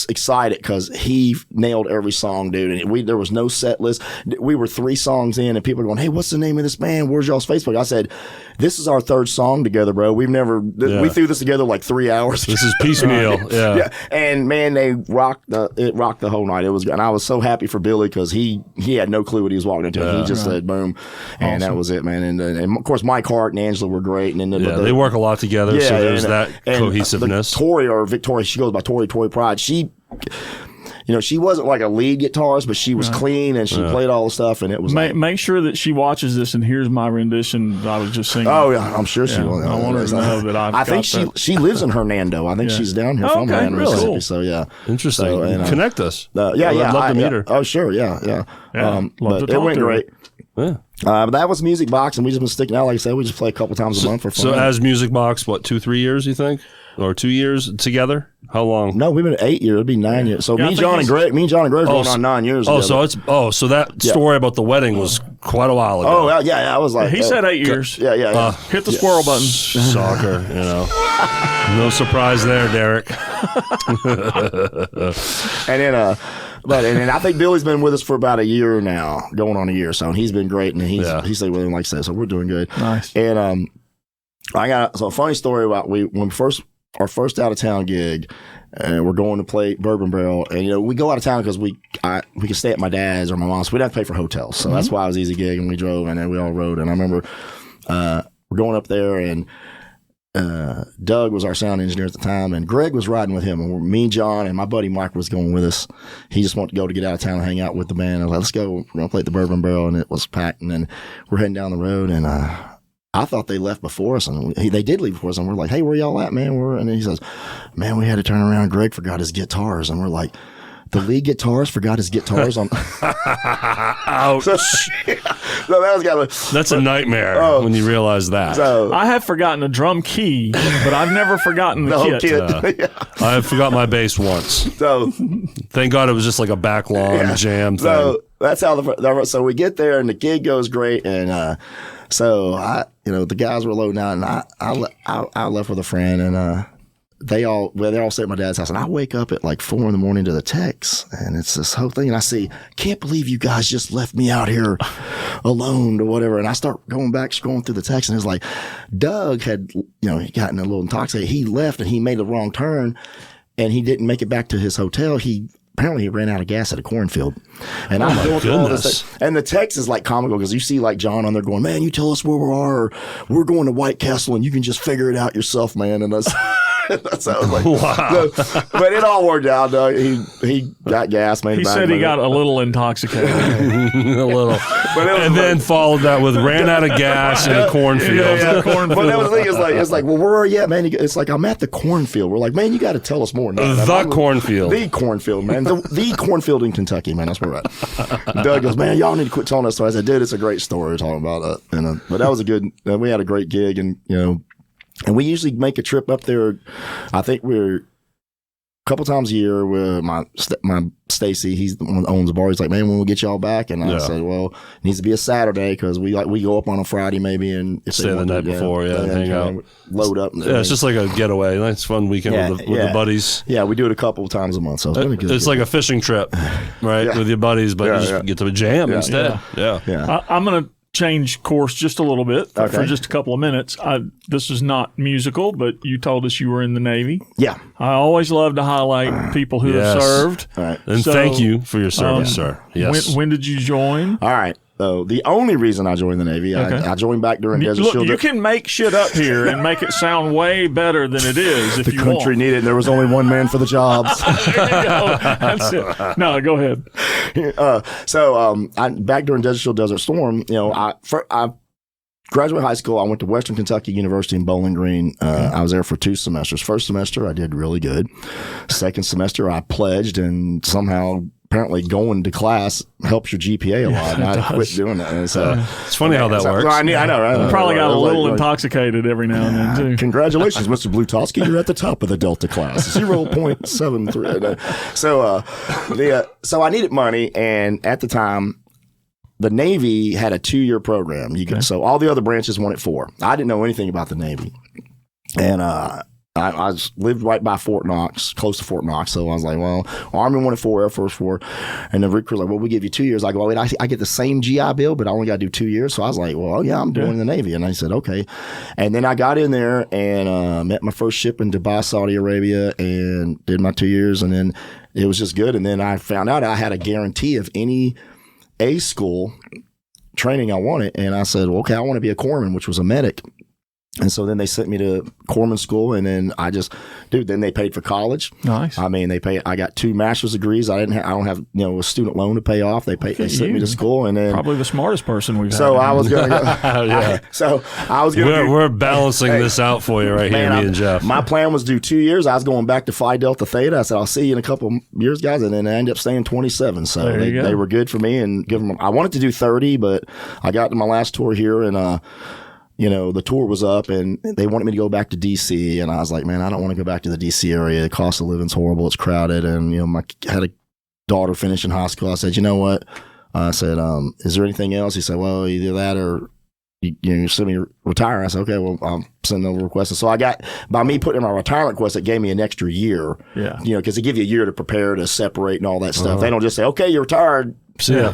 excited because he nailed every song, dude. And there was no set list. We were 3 songs in, and people were going, hey, what's the name of this band? Where's y'all's Facebook? I said, this is our 3rd song together, bro. We threw this together like 3 hours. This is piecemeal. Yeah. And man, they rocked the whole night. It was, and I was so happy for Billy because he had no clue what he was walking into. He just said boom, and that was it, man. And of course, Mike Hart and Angela were great. And then they work a lot together, so there's that cohesiveness. Tori or Victoria, she goes by Tori Pride. She wasn't like a lead guitarist, but she was clean and she played all the stuff, and it was make sure that she watches this and hears my rendition that I was just singing. Oh yeah, I'm sure she will. I want her to know that I think she lives in Hernando. I think she's down here from Hernando, Mississippi. Cool. So yeah, interesting. So, connect us. I'd love to meet her. Oh sure, yeah. But it went great. Yeah. But that was Music Box, and we just been sticking out. Like I said, we just play a couple times a month for fun. So as Music Box, what, 2-3 years, you think? Or 2 years together? How long? No, we've been 8 years. It'd be 9 years. So me and John and Greg going on 9 years. So that story about the wedding was quite a while ago. Oh yeah. I was like, he said 8 years. Yeah. Hit the squirrel button. Soccer, no surprise there, Derrick. And then, and I think Billy's been with us for about a year now, going on a year. So he's been great, and he's stayed with him, like I said. So we're doing good. Nice. And I got a funny story about our first out of town gig, and we're going to play Bourbon Barrel, and we go out of town because we can stay at my dad's or my mom's. So we didn't have to pay for hotels, so that's why it was an easy gig, and we drove, and then we all rode. And I remember we're going up there, and Doug was our sound engineer at the time, and Greg was riding with him, and me, John, and my buddy Mike was going with us. He just wanted to get out of town and hang out with the band. I was like, let's go. We're going to play at the Bourbon Barrel, and it was packed. And then we're heading down the road, and I thought they left before us, and they did leave before us, and we're like, hey, where y'all at, man? And he says, man, we had to turn around. Greg forgot his guitars, and we're like, the lead guitarist forgot his guitars on. Ouch. That's a nightmare when you realize that. So, I have forgotten a drum key, but I've never forgotten the kit. I have forgot my bass once. So thank God it was just like a back lawn jam thing. So that's how so we get there, and the gig goes great, and so the guys were loading out, and I left with a friend, and they're all stay at my dad's house, and I wake up at like 4 a.m. to the text, and it's this whole thing, and I see, can't believe you guys just left me out here alone or whatever, and I start going back, scrolling through the text, and it's like, Doug had, he gotten a little intoxicated, he left, and he made a wrong turn, and he didn't make it back to his hotel. Apparently he ran out of gas at a cornfield. And I'm going through all this thing. And the text is like comical because you see like John on there going, man, you tell us where we are, or we're going to White Castle and you can just figure it out yourself, man. And us. So I was like, Wow. but it all worked out. He got gas. He said he got a little intoxicated. A little. And then followed that with ran out of gas in a cornfield. Yeah, cornfield. But that was the thing. It's like, well, where are you at, man? It's like, I'm at the cornfield. We're like, man, you got to tell us more. The cornfield. The cornfield, man. The cornfield in Kentucky, man. That's where we're at. Doug goes, man, y'all need to quit telling us stories. I said, dude, it's a great story talking about it. But that was a good. We had a great gig, and and we usually make a trip up there. I think we're a couple times a year with my Stacy. He's the one that owns the bar. He's like, man, when we'll get y'all back. And I said, well, it needs to be a Saturday because we go up on a Friday maybe and if stay the night before, and hang out, load up. Yeah, it's just like a getaway. Nice fun weekend with the buddies. Yeah, we do it a couple of times a month. So it's like a fishing trip, right, with your buddies, but you just get to jam instead. Yeah. I'm gonna change course just a little bit for just a couple of minutes. This is not musical, but you told us you were in the Navy. Yeah. I always love to highlight people who have served. All right. And thank you for your service, sir. Yes. When did you join? All right. The only reason I joined the Navy, I joined back during Desert Shield. You can make shit up here and make it sound way better than it is if you want. The country needed it, and there was only one man for the jobs. There you go. That's it. No, go ahead. Back during Desert Shield, Desert Storm, I graduated high school. I went to Western Kentucky University in Bowling Green. I was there for 2 semesters. First semester, I did really good. Second semester, I pledged, and somehow apparently going to class helps your GPA a lot. And I quit doing that. And so it's funny how that works. I know, right? You probably got a little intoxicated every now and then, too. Congratulations, Mr. Blutowski. You're at the top of the Delta class. 0.73. So I needed money, and at the time, the Navy had a 2-year program. So all the other branches wanted 4. I didn't know anything about the Navy. And I lived right by Fort Knox, close to Fort Knox. So I was like, well, Army wanted 4, Air Force 4. And the recruiter's like, well, we give you 2 years. I go, well, wait, I get the same GI Bill, but I only got to do 2 years. So I was like, well, yeah, I'm doing the Navy. And I said, okay. And then I got in there and met my first ship in Dubai, Saudi Arabia, and did my 2 years. And then it was just good. And then I found out I had a guarantee of any A school training I wanted. And I said, well, okay, I want to be a corpsman, which was a medic. And so then they sent me to corpsman school, and then then they paid for college. Nice. I mean, I got 2 master's degrees. I don't have a student loan to pay off. They sent me to school, and then probably the smartest person we've had. So I was going to go. We're balancing this out for you right here, me and Jeff. My plan was to do 2 years. I was going back to Phi Delta Theta. I said, I'll see you in a couple of years, guys. And then I ended up staying 27. So they were good for me, and I wanted to do 30, but I got to my last tour here, and the tour was up and they wanted me to go back to DC. And I was like, man, I don't want to go back to the DC area. The cost of living's horrible. It's crowded. And, I had a daughter finishing high school. I said, you know what? I said, is there anything else? He said, well, either that or, you send me retire. I said, okay, well, I'll send over requests. So by me putting in my retirement request, it gave me an extra year. Yeah. Because they give you a year to prepare, to separate and all that stuff. They don't just say, okay, you're retired. Yeah,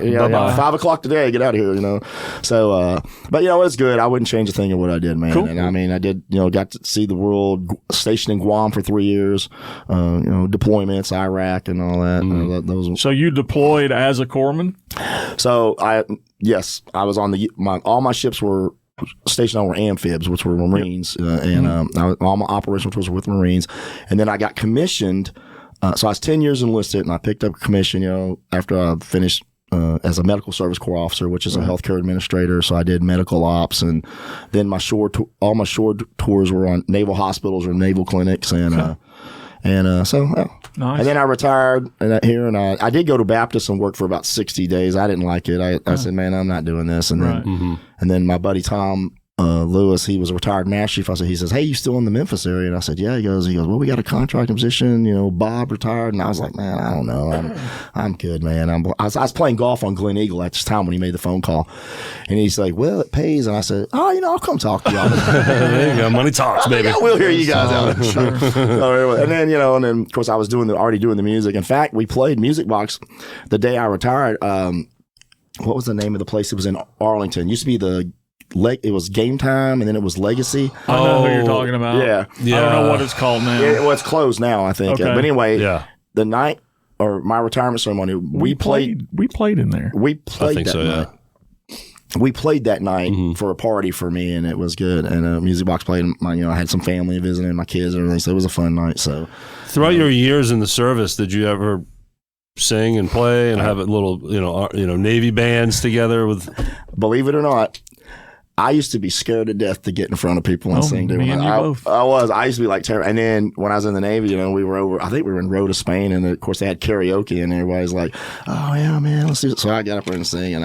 5 o'clock today, get out of here, So, but it's good. I wouldn't change a thing of what I did, man. Cool. And I mean, I did, got to see the world, stationed in Guam for 3 years, deployments, Iraq and all that. So you deployed as a corpsman? So I was on all my ships were stationed on were amphibs, which were Marines, and all my operational tours were with Marines. And then I got commissioned. So I was 10 years enlisted, and I picked up a commission, after I finished as a medical service corps officer, which is a healthcare administrator. So I did medical ops, and then all my shore tours were on naval hospitals or naval clinics, and nice. And then I retired here, and I did go to Baptist and work for about 60 days. I didn't like it. I said, man, I'm not doing this. And then my buddy Tom Lewis, he was a retired master chief. He says, hey, you still in the Memphis area? And I said, yeah. He goes, well, we got a contracting position, Bob retired. And I was like, man, I don't know. I'm good, man. I was playing golf on Glen Eagle at this time when he made the phone call. And he's like, well, it pays. And I said, I'll come talk to y'all. There you go. Money talks, baby. I will hear you guys out. Sure. And then, of course, I was already doing the music. In fact, we played Music Box the day I retired. What was the name of the place? It was in Arlington. It used to be it was Game Time, and then it was Legacy. I know who you're talking about. Yeah. I don't know what it's called now. It's closed now, I think. Okay. But anyway, the night or my retirement ceremony, we played in there. We played that night. we played that night for a party for me, and it was good. And Music Box played. I had some family visiting, my kids and everything, so it was a fun night. So, throughout your years in the service, did you ever sing and play and have a little, Navy bands together with? Believe it or not, I used to be scared to death to get in front of people and sing. Me and you both. I was. I used to be like terrible. And then when I was in the Navy, we were over. I think we were in Rota, Spain, and of course they had karaoke, and everybody's like, "Oh yeah, man, let's do it." So I got up there and sing, and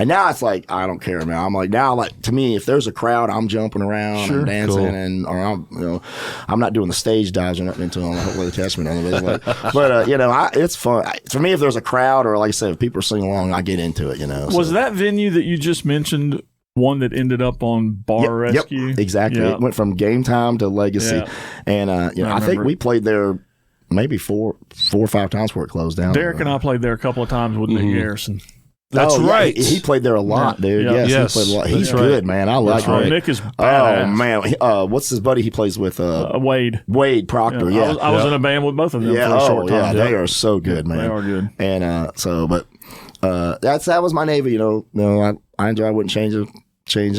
now it's like I don't care, man. I'm like now, like to me, if there's a crowd, I'm jumping around and dancing, or I'm not doing the stage dives or nothing until hopefully they test me. But it's fun for me. If there's a crowd, or like I said, if people are singing along, I get into it. Was that venue that you just mentioned one that ended up on Bar Rescue? Yep, exactly. Yep. It went from Game Time to Legacy. Yeah. And, I think we played there maybe four or five times before it closed down. Derrick and I played there a couple of times with Nick Garrison. That's right. Yeah, he played there a lot, dude. Yeah. Yes, he played a lot. He's good, man. I like him. Nick is badass. Oh, man. What's his buddy he plays with? Wade. Wade Proctor, yeah. I was in a band with both of them for a short time. Yeah, they are so good, man. They are good. And that was my Navy, I enjoy. I wouldn't change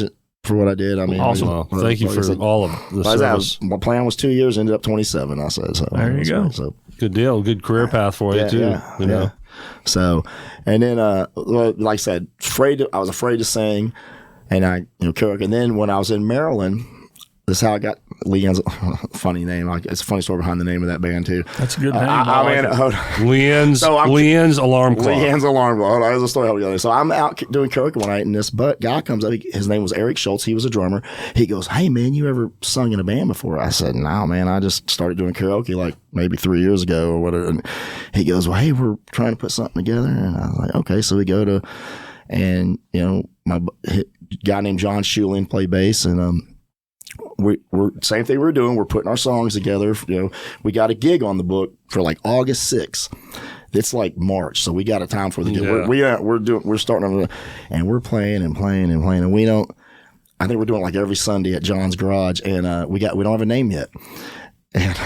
it for what I did. I mean, awesome. Well, thank you for all of the service. My plan was 2 years, ended up 27. I said so. There you go. So good deal, good career path for you too. Yeah. So, and then like I said, I was afraid to sing, and I karaoke. And then when I was in Maryland, this is how I got Leanne's funny name. It's a funny story behind the name of that band too. That's a good name. Leanne's Alarm Clock. Leanne's Alarm Clock. Hold on, there's a story. So I'm out doing karaoke one night, and this guy comes up. His name was Eric Schultz. He was a drummer. He goes, "Hey man, you ever sung in a band before?" I said, "No, man. I just started doing karaoke like maybe 3 years ago or whatever." And he goes, "Well, hey, we're trying to put something together." And I was like, "Okay." So we go to, and my guy named John Shulin played bass, and we're same thing we're doing. We're putting our songs together. We got a gig on the book for like August 6th. It's like March, so we got a time for the gig. Yeah. We're starting, and we're playing and playing and playing, and we don't. I think we're doing like every Sunday at John's garage, and we don't have a name yet. And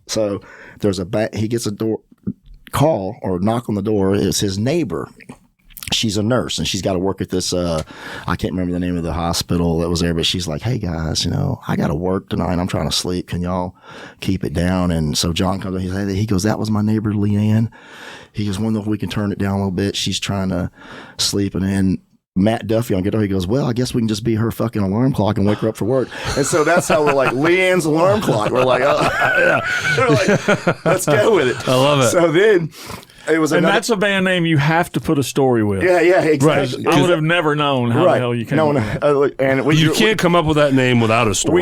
so there's he gets a door call or knock on the door. It's his neighbor. She's a nurse, and she's got to work at this, I can't remember the name of the hospital that was there, but she's like, "Hey guys, I got to work tonight. I'm trying to sleep. Can y'all keep it down?" And so John comes up, he goes, "That was my neighbor, Leanne." He goes, "Wonder if we can turn it down a little bit. She's trying to sleep." And then Matt Duffy on guitar, he goes, "Well, I guess we can just be her fucking alarm clock and wake her up for work." And so that's how we're like, Leanne's Alarm Clock. We're like, we're like, let's go with it. I love it. So then, it was that's a band name you have to put a story with. Yeah, exactly. I would have never known how the hell you came up with that. And You can't come up with that name without a story.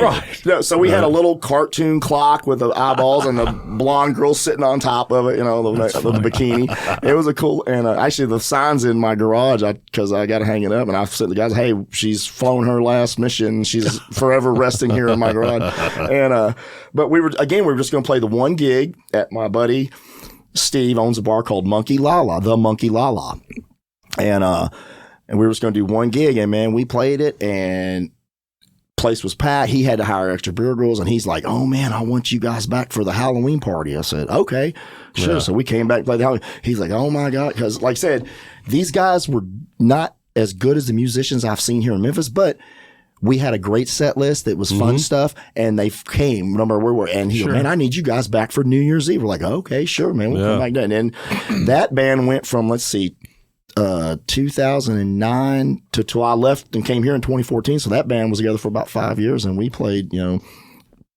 So we had a little cartoon clock with the eyeballs and the blonde girl sitting on top of it, the bikini. It was a cool, and actually the sign's in my garage because I got to hang it up, and I said to the guys, "Hey, she's flown her last mission. She's forever resting here in my garage." And but we were just going to play the one gig at my buddy Steve owns a bar called Monkey Lala, the Monkey Lala. And we were just going to do one gig, and man, we played it, and place was packed. He had to hire extra beer girls, and he's like, "Oh man, I want you guys back for the Halloween party." I said, "Okay, sure." Yeah. So we came back and played the Halloween. He's like, "Oh my God." Cause like I said, these guys were not as good as the musicians I've seen here in Memphis, but we had a great set list that was fun stuff, and they came. Remember where we were, and he goes, "Man, I need you guys back for New Year's Eve." We're like, "Okay, sure, man, we'll come back then." And that band went from 2009 to I left and came here in 2014. So that band was together for about 5 years, and we played.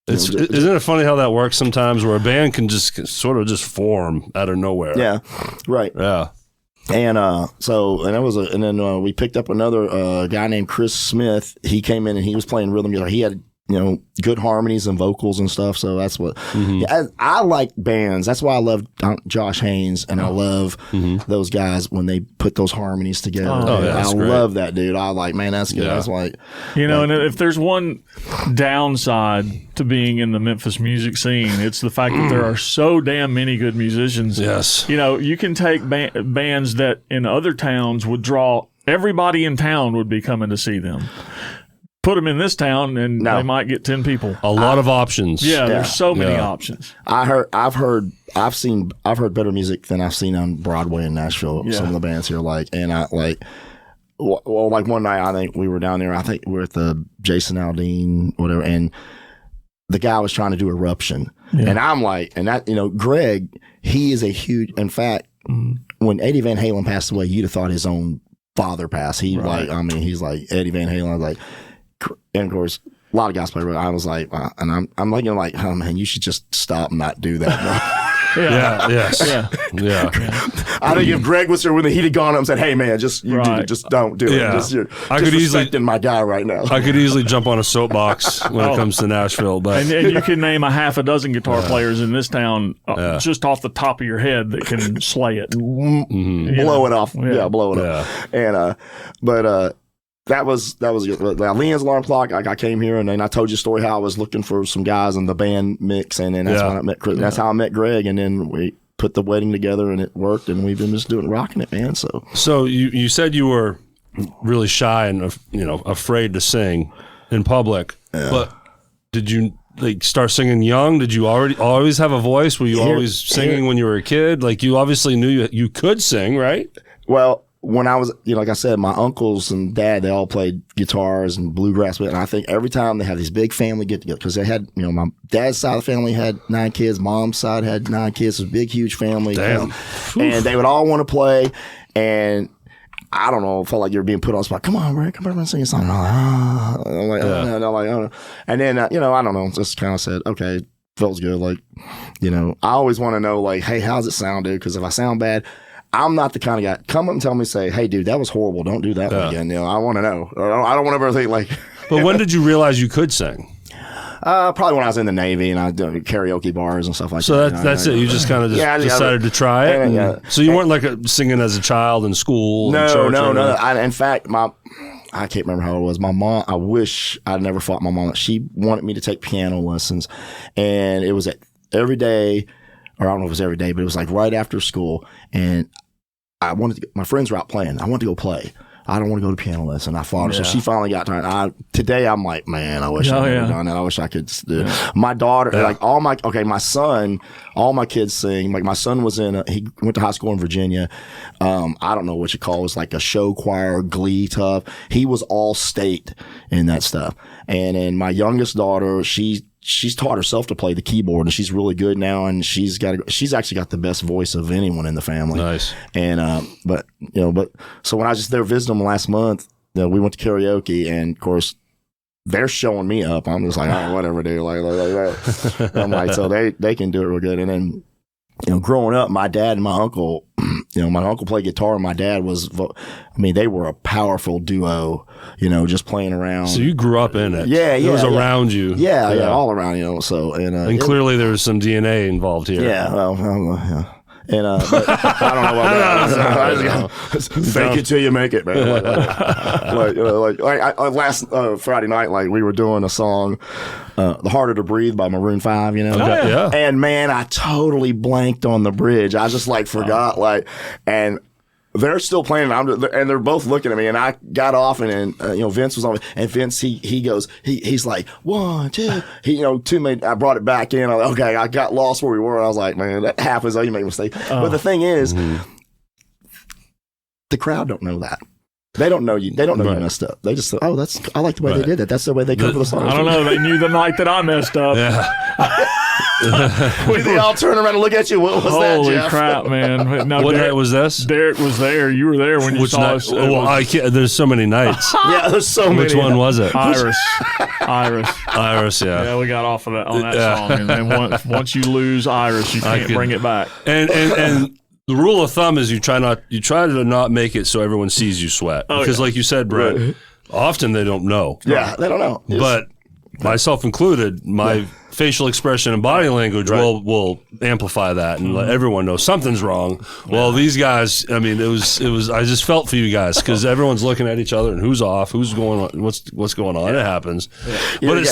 Isn't it funny how that works sometimes, where a band can just sort of just form out of nowhere? Yeah, right. Yeah. And then we picked up another guy named Chris Smith. He came in and he was playing rhythm guitar. He had good harmonies and vocals and stuff. So that's what I like bands. That's why I love Josh Haynes, and I love those guys when they put those harmonies together. I love that, dude. I like, man, that's good. Yeah. That's like, and if there's one downside to being in the Memphis music scene, it's the fact that there are so damn many good musicians. Yes. You can take bands that in other towns would draw, everybody in town would be coming to see them. Put them in this town, and they might get 10 people. A lot of options. Yeah, there's so many options. I've heard better music than I've seen on Broadway in Nashville. Yeah. Some of the bands here, well, like one night, I think we were down there. I think we were at the Jason Aldean, whatever, and the guy was trying to do Eruption. Yeah. And I'm like, and that, Greg, he is a huge, in fact, when Eddie Van Halen passed away, you'd have thought his own father passed. He's like Eddie Van Halen. I was like, and of course, a lot of guys play. I was like, and I'm like, oh man, you should just stop and not do that. Yeah. I think if Greg was here with he'd have gone up and said, "Hey man, just don't do it." You're disrespecting my guy right now. I could easily jump on a soapbox when it comes to Nashville, but and you can name a half a dozen guitar players in this town just off the top of your head that can slay it, blow it off. Yeah, blow it off. And that was good. Now, Leanne's alarm clock. I came here and then I told you a story how I was looking for some guys in the band mix, and then that's when I met Chris. That's how I met Greg, and then we put the wedding together and it worked, and we've been just rocking it, man. So you said you were really shy and afraid to sing in public, but did you start singing young? Did you always have a voice? Were you always singing when you were a kid? Like you obviously knew you could sing, right? Well, when I was, like I said, my uncles and dad, they all played guitars and bluegrass. And I think every time they have these big family get-together, because they had, my dad's side of the family had 9 kids, mom's side had 9 kids. It was a big, huge family. Damn. And they would all want to play. And I don't know, felt like you were being put on the spot. Come on, Rick, come over and sing a song. I'm like, oh. And then, I don't know, just kind of said, okay, feels good. Like, I always want to know, like, hey, how's it sound, dude? Because if I sound bad, I'm not the kind of guy. Come up and tell me, say, hey, dude, that was horrible. Don't do that one again. I want to know. I don't want to ever think like. But when did you realize you could sing? Probably when I was in the Navy and I did karaoke bars and stuff like that. So that's it. You just kind of decided to try it. So you weren't like singing as a child in school. No. In fact, I can't remember how it was. My mom, I wish I'd never fought my mom. She wanted me to take piano lessons, and it was every day. Or I don't know if it was every day, but it was like right after school. And I wanted to my friends were out playing. I wanted to go play. I don't want to go to piano lesson. I fought her. So she finally got tired. Today I'm like, man, I wish I had done that. I wish I could do it. My daughter, my son, all my kids sing. Like my son was he went to high school in Virginia. I don't know what you call it. It was like a show choir, glee tough. He was all state in that stuff. And then my youngest daughter, she's taught herself to play the keyboard, and she's really good now. And she's actually got the best voice of anyone in the family. Nice. And so when I was just there visiting them last month, we went to karaoke, and of course they're showing me up. I'm just like, oh, whatever, dude. Like that. I'm like, so they can do it real good. And then growing up, my dad and my uncle, my uncle played guitar and my dad they were a powerful duo, just playing around. So you grew up in it. Yeah. It was around you. Yeah, all around, so. And clearly there was some DNA involved here. Yeah, well, yeah. And but I don't know about that. Fake it till you make it, man. Like last Friday night, like we were doing a song, "The Harder to Breathe" by Maroon 5. And man, I totally blanked on the bridge. I just forgot, and they're still playing, and they're both looking at me, and I got off, and Vince was on, and Vince, he goes, he's like, 1, 2, I brought it back in. I was like, okay, I got lost where we were. I was like, man, that happens. You make a mistake. But the thing is, the crowd don't know that. They don't know you. They don't know you messed up. They just say, oh, I like the way they did that. That's the way they cover the song. I don't know. They knew the night that I messed up. Yeah. They all turn around and look at you. What was that, Holy Jeff? crap, man. No, What night was this? Derrick was there. You were there when you saw us. Well, there's so many nights. Yeah, there's so many. Which one was it? Iris, yeah. Yeah, we got off of that on that song. And then once you lose Iris, you can't bring it back. And the rule of thumb is you try to not make it so everyone sees you sweat. Because like you said, Brent, often they don't know. Yeah, they don't know. But myself included, my facial expression and body language will amplify that and let everyone know something's wrong. Well, these guys, it was I just felt for you guys because everyone's looking at each other and who's off, who's going on, what's going on. It happens. But it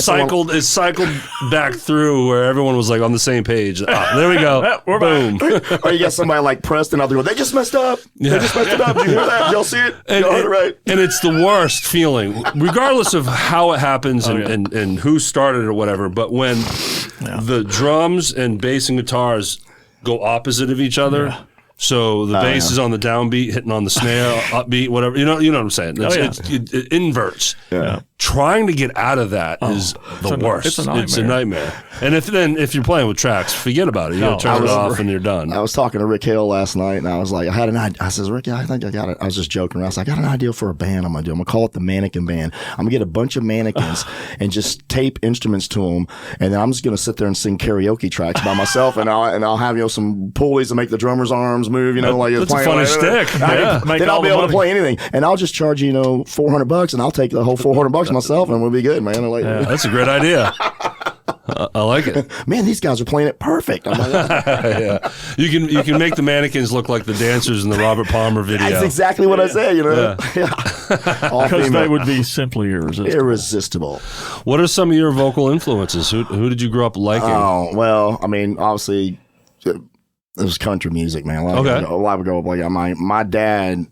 cycled back through where everyone was like on the same page. There we go. We're Boom. back. Or you got somebody like Preston out there, they just messed up. They just messed it up. Did you hear that? Y'all see it? Y'all heard it right. And it's the worst feeling, regardless of how it happens and who started it or whatever. But when the drums and bass and guitars go opposite of each other, So the bass is on the downbeat, hitting on the snare, upbeat, whatever. You know what I'm saying? It inverts. Yeah. Trying to get out of that is the worst. It's a nightmare. And if you're playing with tracks, forget about it. You gotta turn it off and you're done. I was talking to Rick Hale last night, and I was like, I had an idea. I says, Rick, I think I got it. I was just joking around. I said, I got an idea for a band I'm gonna do. I'm gonna call it the Mannequin Band. I'm gonna get a bunch of mannequins and just tape instruments to them, and then I'm just gonna sit there and sing karaoke tracks by myself, and I'll have some pulleys to make the drummer's arms move. Like that's a funny stick. Then I'll be able to play anything, and I'll just charge $400, and I'll take the whole $400 myself, and we'll be good, man. That's a great idea. I like it. Man, these guys are playing it perfect. I'm like, yeah. You can make the mannequins look like the dancers in the Robert Palmer video. That's exactly what I said, Because they would be simply irresistible. What are some of your vocal influences? Who did you grow up liking? Oh, well, I mean, obviously, it was country music, man. A lot of go up like my dad.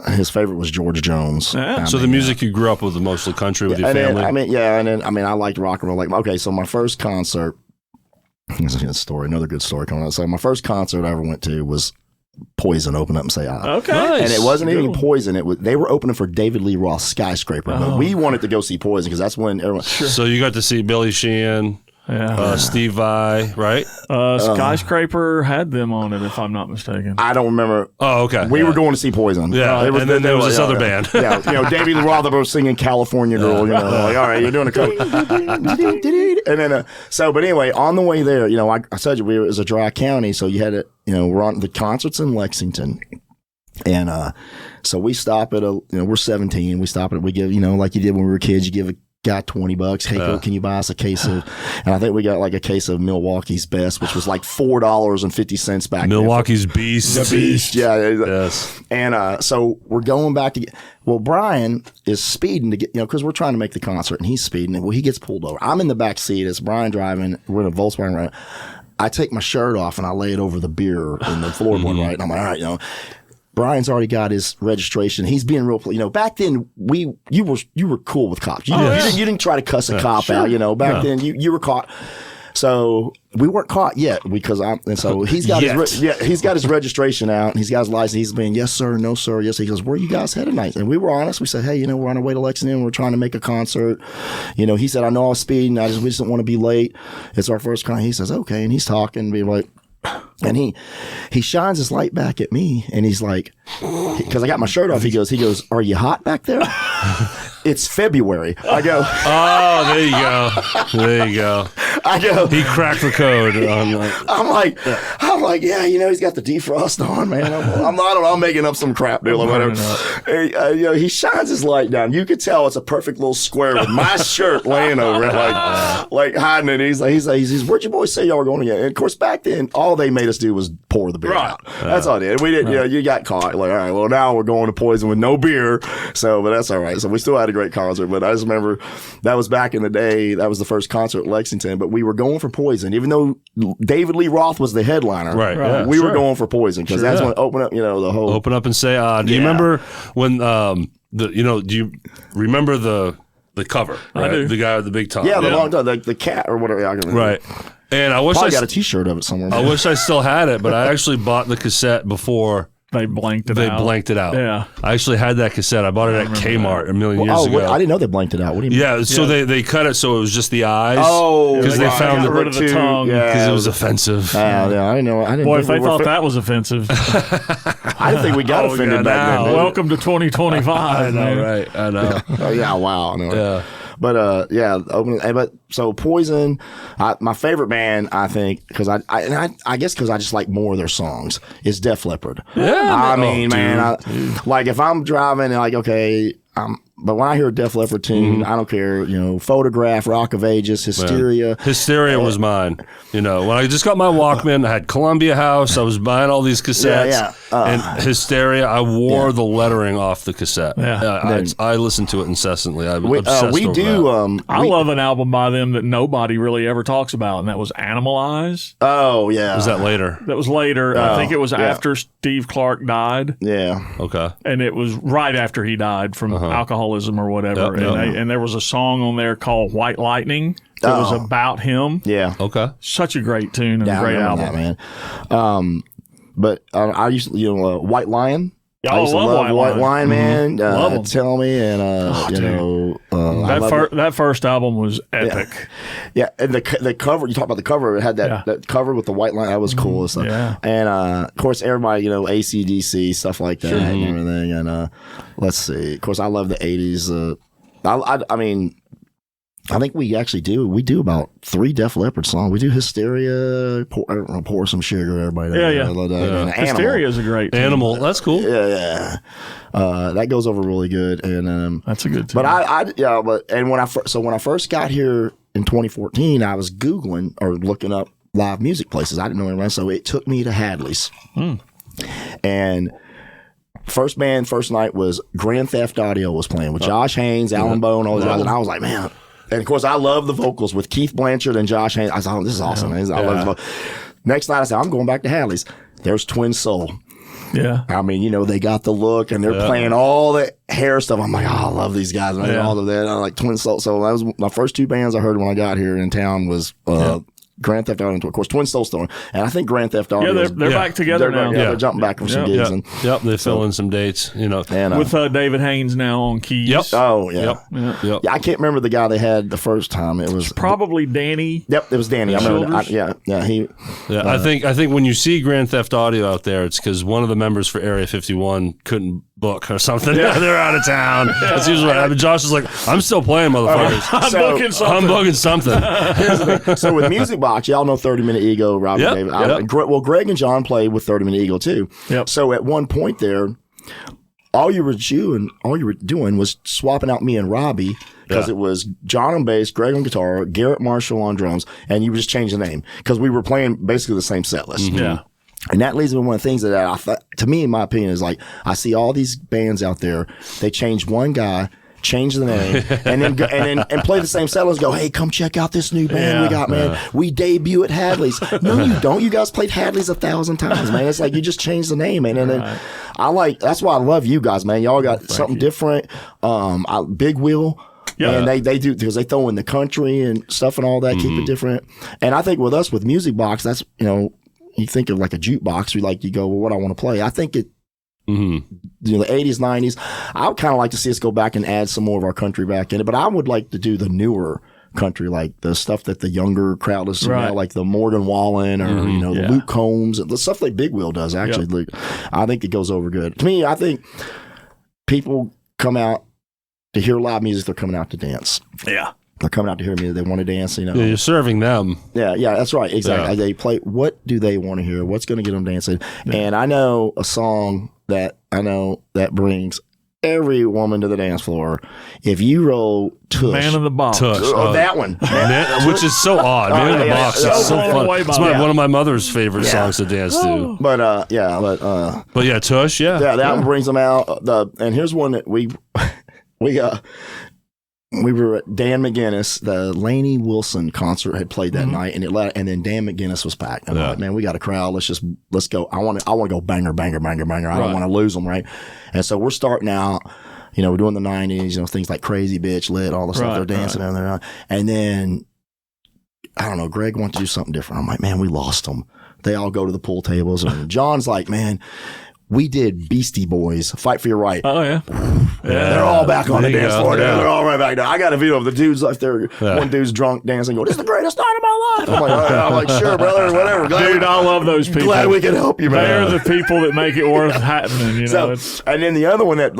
His favorite was George Jones. Yeah. So the music you grew up with was mostly country with your family? I liked rock and roll. Like, okay, so my first concert, this is another good story coming out. So my first concert I ever went to was Poison open up and say ah. Okay. Nice. And it wasn't even Poison. They were opening for David Lee Roth's Skyscraper. But we wanted to go see Poison because that's when everyone. Sure. So you got to see Billy Sheehan. Yeah. Steve Vai, right? Skyscraper had them on it, if I'm not mistaken. I don't remember. Oh, okay. We were going to see Poison. Yeah, and then there was this other band. Yeah, David Lee Roth was singing California Girl. Like, all right, you're doing a cover. And then, but anyway, on the way there, I said it was a dry county, so you had to, we're on the concerts in Lexington. And so we stop at we're 17. We stop at, we give, like you did when we were kids, you give a guy $20. Hey, can you buy us a case of? And I think we got like a case of Milwaukee's Best, which was like $4.50 back. Milwaukee's Beast. The Beast, yeah. Yes. And so we're going back to get. Well, Brian is speeding to get, because we're trying to make the concert, and he's speeding. Well, he gets pulled over. I'm in the back seat. It's Brian driving. We're in a Volkswagen. Right. I take my shirt off and I lay it over the beer in the floorboard. Right. And I'm like, all right, Brian's already got his registration. He's being real. Back then you were cool with cops. You didn't try to cuss a cop out. Back then you were caught. So we weren't caught yet because he's got he's got his registration out and he's got his license. He's been yes sir, no sir, yes. He goes, where are you guys headed tonight? And we were honest. We said, hey, we're on our way to Lexington. We're trying to make a concert. He said, I know I was speeding. We just don't want to be late. It's our first concert. He says, okay, and he's talking, being like. And he shines his light back at me, and he's like, because I got my shirt off. He goes, are you hot back there? It's February. I go, oh, there you go. I go, he cracked the code. I'm like, yeah, he's got the defrost on, man. I'm making up some crap deal or whatever. He shines his light down. You could tell it's a perfect little square with my shirt laying over it, like hiding it. He's like, where'd your boys say y'all were going again? And of course, back then, all they made us do was pour the beer out. That's all they did. We didn't, you got caught. Like, all right, well, now we're going to Poison with no beer. So, but that's all right. So we still had a great concert. But I just remember that was back in the day. That was the first concert at Lexington. But we were going for Poison, even though David Lee Roth was the headliner. Right. Yeah, we were going for Poison because that's when it opened up. The whole open up and say. Do you remember when do you remember the cover? Right? I do. The guy with the big top. Yeah, the long top, the cat or whatever. Right. And I wish I got a T-shirt of it somewhere. I wish I still had it, but I actually bought the cassette before. They blanked it out. Yeah. I actually had that cassette. I bought it at Kmart a million years ago. I didn't know they blanked it out. What do you mean? Yeah, so they cut it so it was just the eyes. Oh. Because they found rid of the tongue. Because it was offensive. Yeah, I didn't know. Boy, if they thought that was offensive. I didn't think we got offended back then. Welcome to 2025. I know, right? I know. Oh, yeah, wow. I know. Yeah. But so Poison, my favorite band, I think, because I guess because I just like more of their songs, is Def Leppard. Yeah, I mean, man, like if I'm driving, like okay, but when I hear a Def Leppard tune, I don't care. Photograph, Rock of Ages, Hysteria. Hysteria was mine. When I just got my Walkman, I had Columbia House. I was buying all these cassettes. And Hysteria, I wore the lettering off the cassette. Yeah. I listened to it incessantly. I'm obsessed over that. I love an album by them that nobody really ever talks about, and that was Animalize. Oh, yeah. Was that later? That was later. I think it was after Steve Clark died. Yeah. Okay. And it was right after he died from alcoholism or whatever. And there was a song on there called White Lightning that was about him. Yeah. Okay. Such a great tune and a great album. That, man. but I used to, White Lion. Yeah, I used to love White Lion, man. Love 'em. Tell Me, and that first album was epic. Yeah, and the cover. You talk about the cover. It had that cover with the white line. That was cool. And stuff. Yeah. And of course, everybody, AC/DC stuff like that and everything. And let's see. Of course, I love the '80s. I mean, I think we actually do. We do about 3 Def Leppard songs. We do Hysteria, pour some sugar, everybody. Yeah. And Hysteria is a great tune. Animal. That's cool. Yeah. That goes over really good. And That's a good tune. but when I first got here in 2014, I was Googling or looking up live music places. I didn't know anyone, so it took me to Hadley's. And first night was Grand Theft Audio was playing with Josh Haynes, Alan Bone, all those guys, and I was like, man. And of course, I love the vocals with Keith Blanchard and Josh Haynes. I thought, oh, this is awesome. I love the vocals. Next night, I said, I'm going back to Hadley's. There's Twin Soul. Yeah. I mean, they got the look and they're playing all the hair stuff. I'm like, oh, I love these guys. Man. All of that. I like Twin Soul. So that was my first 2 bands I heard when I got here in town was Grand Theft Audio, and of course, Twin Soul's still, and I think Grand Theft Audio. Yeah, they're back together now. They're jumping back from some gigs. Yep, they fill in some dates, And, with David Haynes now on keys. Yep. Oh yeah. Yep. Yeah, I can't remember the guy they had the first time. It was probably Danny. Yep, it was Danny. I remember. I think when you see Grand Theft Audio out there, it's because one of the members for Area 51 couldn't book or something. They're out of town. That's usually what happens. Josh is like, I'm still playing, motherfuckers. I'm booking something. So with Music Box, y'all know 30 Minute Ego, Robert David. Well, Greg and John played with 30 Minute Ego too. Yep. So at one point there, all you were doing was swapping out me and Robbie because it was John on bass, Greg on guitar, Garrett Marshall on drums, and you would just change the name because we were playing basically the same set list. Yeah. And that leads me to one of the things that I thought, to me, in my opinion, is like, I see all these bands out there, they change one guy, change the name, and then play the same set list, go, hey, come check out this new band we got, man. We debut at Hadley's. No, you don't. You guys played Hadley's 1,000 times, man. It's like you just changed the name, man. And then that's why I love you guys, man. Y'all got something different. Big Wheel. Yeah. And they do, because they throw in the country and stuff and all that, keep it different. And I think with us, with Music Box, that's, you think of like a jukebox, you go, well, what I want to play. I think the 80s, 90s, I would kind of like to see us go back and add some more of our country back in it, but I would like to do the newer country, like the stuff that the younger crowd listens to now, like the Morgan Wallen or, the Luke Combs, the stuff that Big Wheel does, actually. I think it goes over good. To me, I think people come out to hear live music, they're coming out to dance. Yeah. They're coming out to hear me. They want to dance, Yeah, you're serving them. Yeah, that's right. Exactly. Yeah. They play, what do they want to hear? What's going to get them dancing? Yeah. And I know a song that brings every woman to the dance floor. If you roll Tush. Man in the Box. Tush. That one. Which is so odd. Man in the Box. It's so fun. It's one of my mother's favorite songs to dance to. But Tush, yeah. Yeah, that one brings them out. And here's one that we were at Dan McGinnis. The Lainey Wilson concert had played that night, and then Dan McGinnis was packed. And I'm like, man, we got a crowd. Let's go. I want to go banger, banger, banger, banger. I don't want to lose them, right? And so we're starting out. We're doing the 90s. Things like Crazy Bitch, Lit, all the stuff they're dancing in there. And then I don't know. Greg wanted to do something different. I'm like, man, we lost them. They all go to the pool tables, and John's like, man. We did Beastie Boys, Fight for Your Right. Oh, yeah. They're all back on the dance floor. Yeah. They're all right back there. I got a video of the dudes left there. Yeah. One dude's drunk dancing, going, this is the greatest night of my life. I'm like, sure, brother, whatever. Dude, I love those people. Glad we can help you, man. They're the people that make it worth happening, And then the other one that,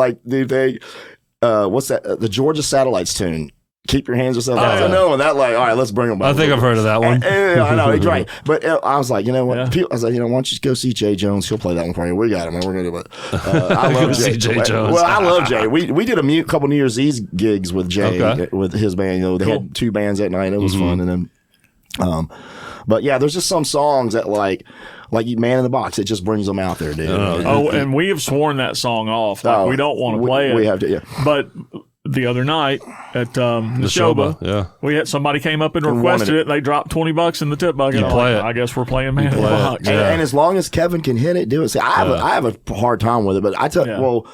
what's that? The Georgia Satellites tune. Keep your hands yourself out. I know, and that all right, let's bring them back. I think I've heard of that one. I know, he's right. But I was like, you know what? I was like, why don't you go see Jay Jones? He'll play that one for you. We got him, man. We're going to do it. I love Jay. Jones. Well, I love Jay. We did a couple New Year's Eve gigs with Jay, with his band. They had 2 bands that night. It was fun. And then, but yeah, there's just some songs that like Man in the Box, it just brings them out there, dude. And we have sworn that song off. We don't want to play it. We have to, yeah. But the other night at Neshoba, we had somebody came up and requested it. They dropped $20 in the tip bucket. I guess we're playing Man in the Box. And as long as Kevin can hit it, do it. See, I have a hard time with it, but I tell you, well,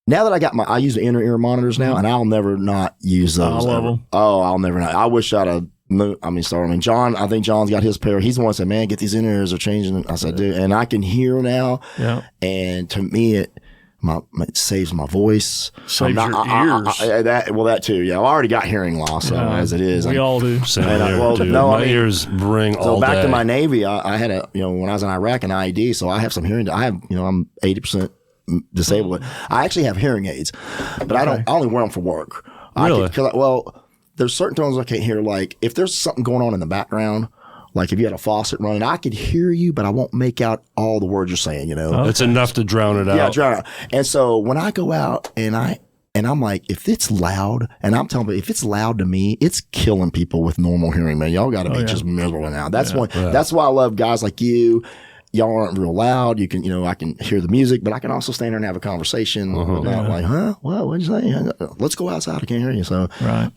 now that I use the inner ear monitors now, and I'll never not use those. I love them. Oh, I'll never not. I wish I'd have John, I think John's got his pair. He's the one that said, man, get these in-ears are changing. I said, dude, and I can hear now. Yeah. And to me, it saves my voice. Saves your ears. That too. Yeah. I've already got hearing loss as it is. We all do. My ears ring all day. So back to my Navy, I had when I was in Iraq, an IED, so I have some hearing. I'm 80% disabled. I actually have hearing aids, but I only wear them for work. Really? There's certain tones I can't hear. Like if there's something going on in the background, like if you had a faucet running, I could hear you, but I won't make out all the words you're saying. It's enough to drown it out. Yeah, drown it out. And so when I go out and I'm like, if it's loud, and I'm telling you, if it's loud to me, it's killing people with normal hearing, man. Y'all got to be just miserable now. That's that's why I love guys like you. Y'all aren't real loud. You can, I can hear the music, but I can also stand there and have a conversation about like, huh? What'd you say? Let's go outside. I can't hear you. So, right.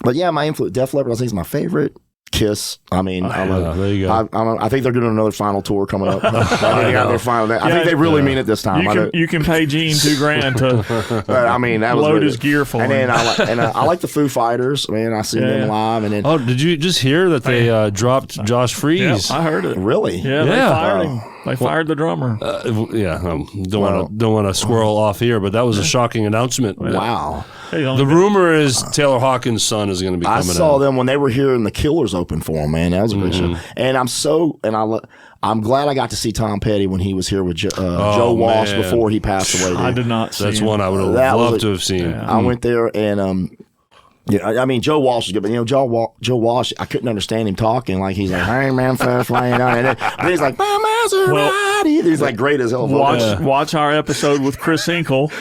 But yeah, my influence, Def Leppard, I think is my favorite. Kiss. I mean, there you go. I think they're doing another final tour coming up. I think they really mean it this time. You can pay Gene $2,000 to that was load his gear for him. And then I like the Foo Fighters. Man, I seen them live. And then did you just hear that they dropped Josh Freese? Yeah, I heard it. Really? Yeah, they fired him. They fired the drummer. Don't want to squirrel off here, but that was a shocking announcement. Wow. The rumor is Taylor Hawkins' son is going to be coming in. I saw them when they were here and the Killers opened for them, man. That was a great show. And I'm glad I got to see Tom Petty when he was here with Joe Walsh before he passed away. Dude. I did not see That's him. one I would have loved to have seen. Yeah. I went there and Joe Walsh is good, but Joe Walsh, I couldn't understand him talking. Like he's like, "Hey man, first laying on," and then he's like, "My Maserati." He's like great as hell. Watch our episode with Chris Hinkle.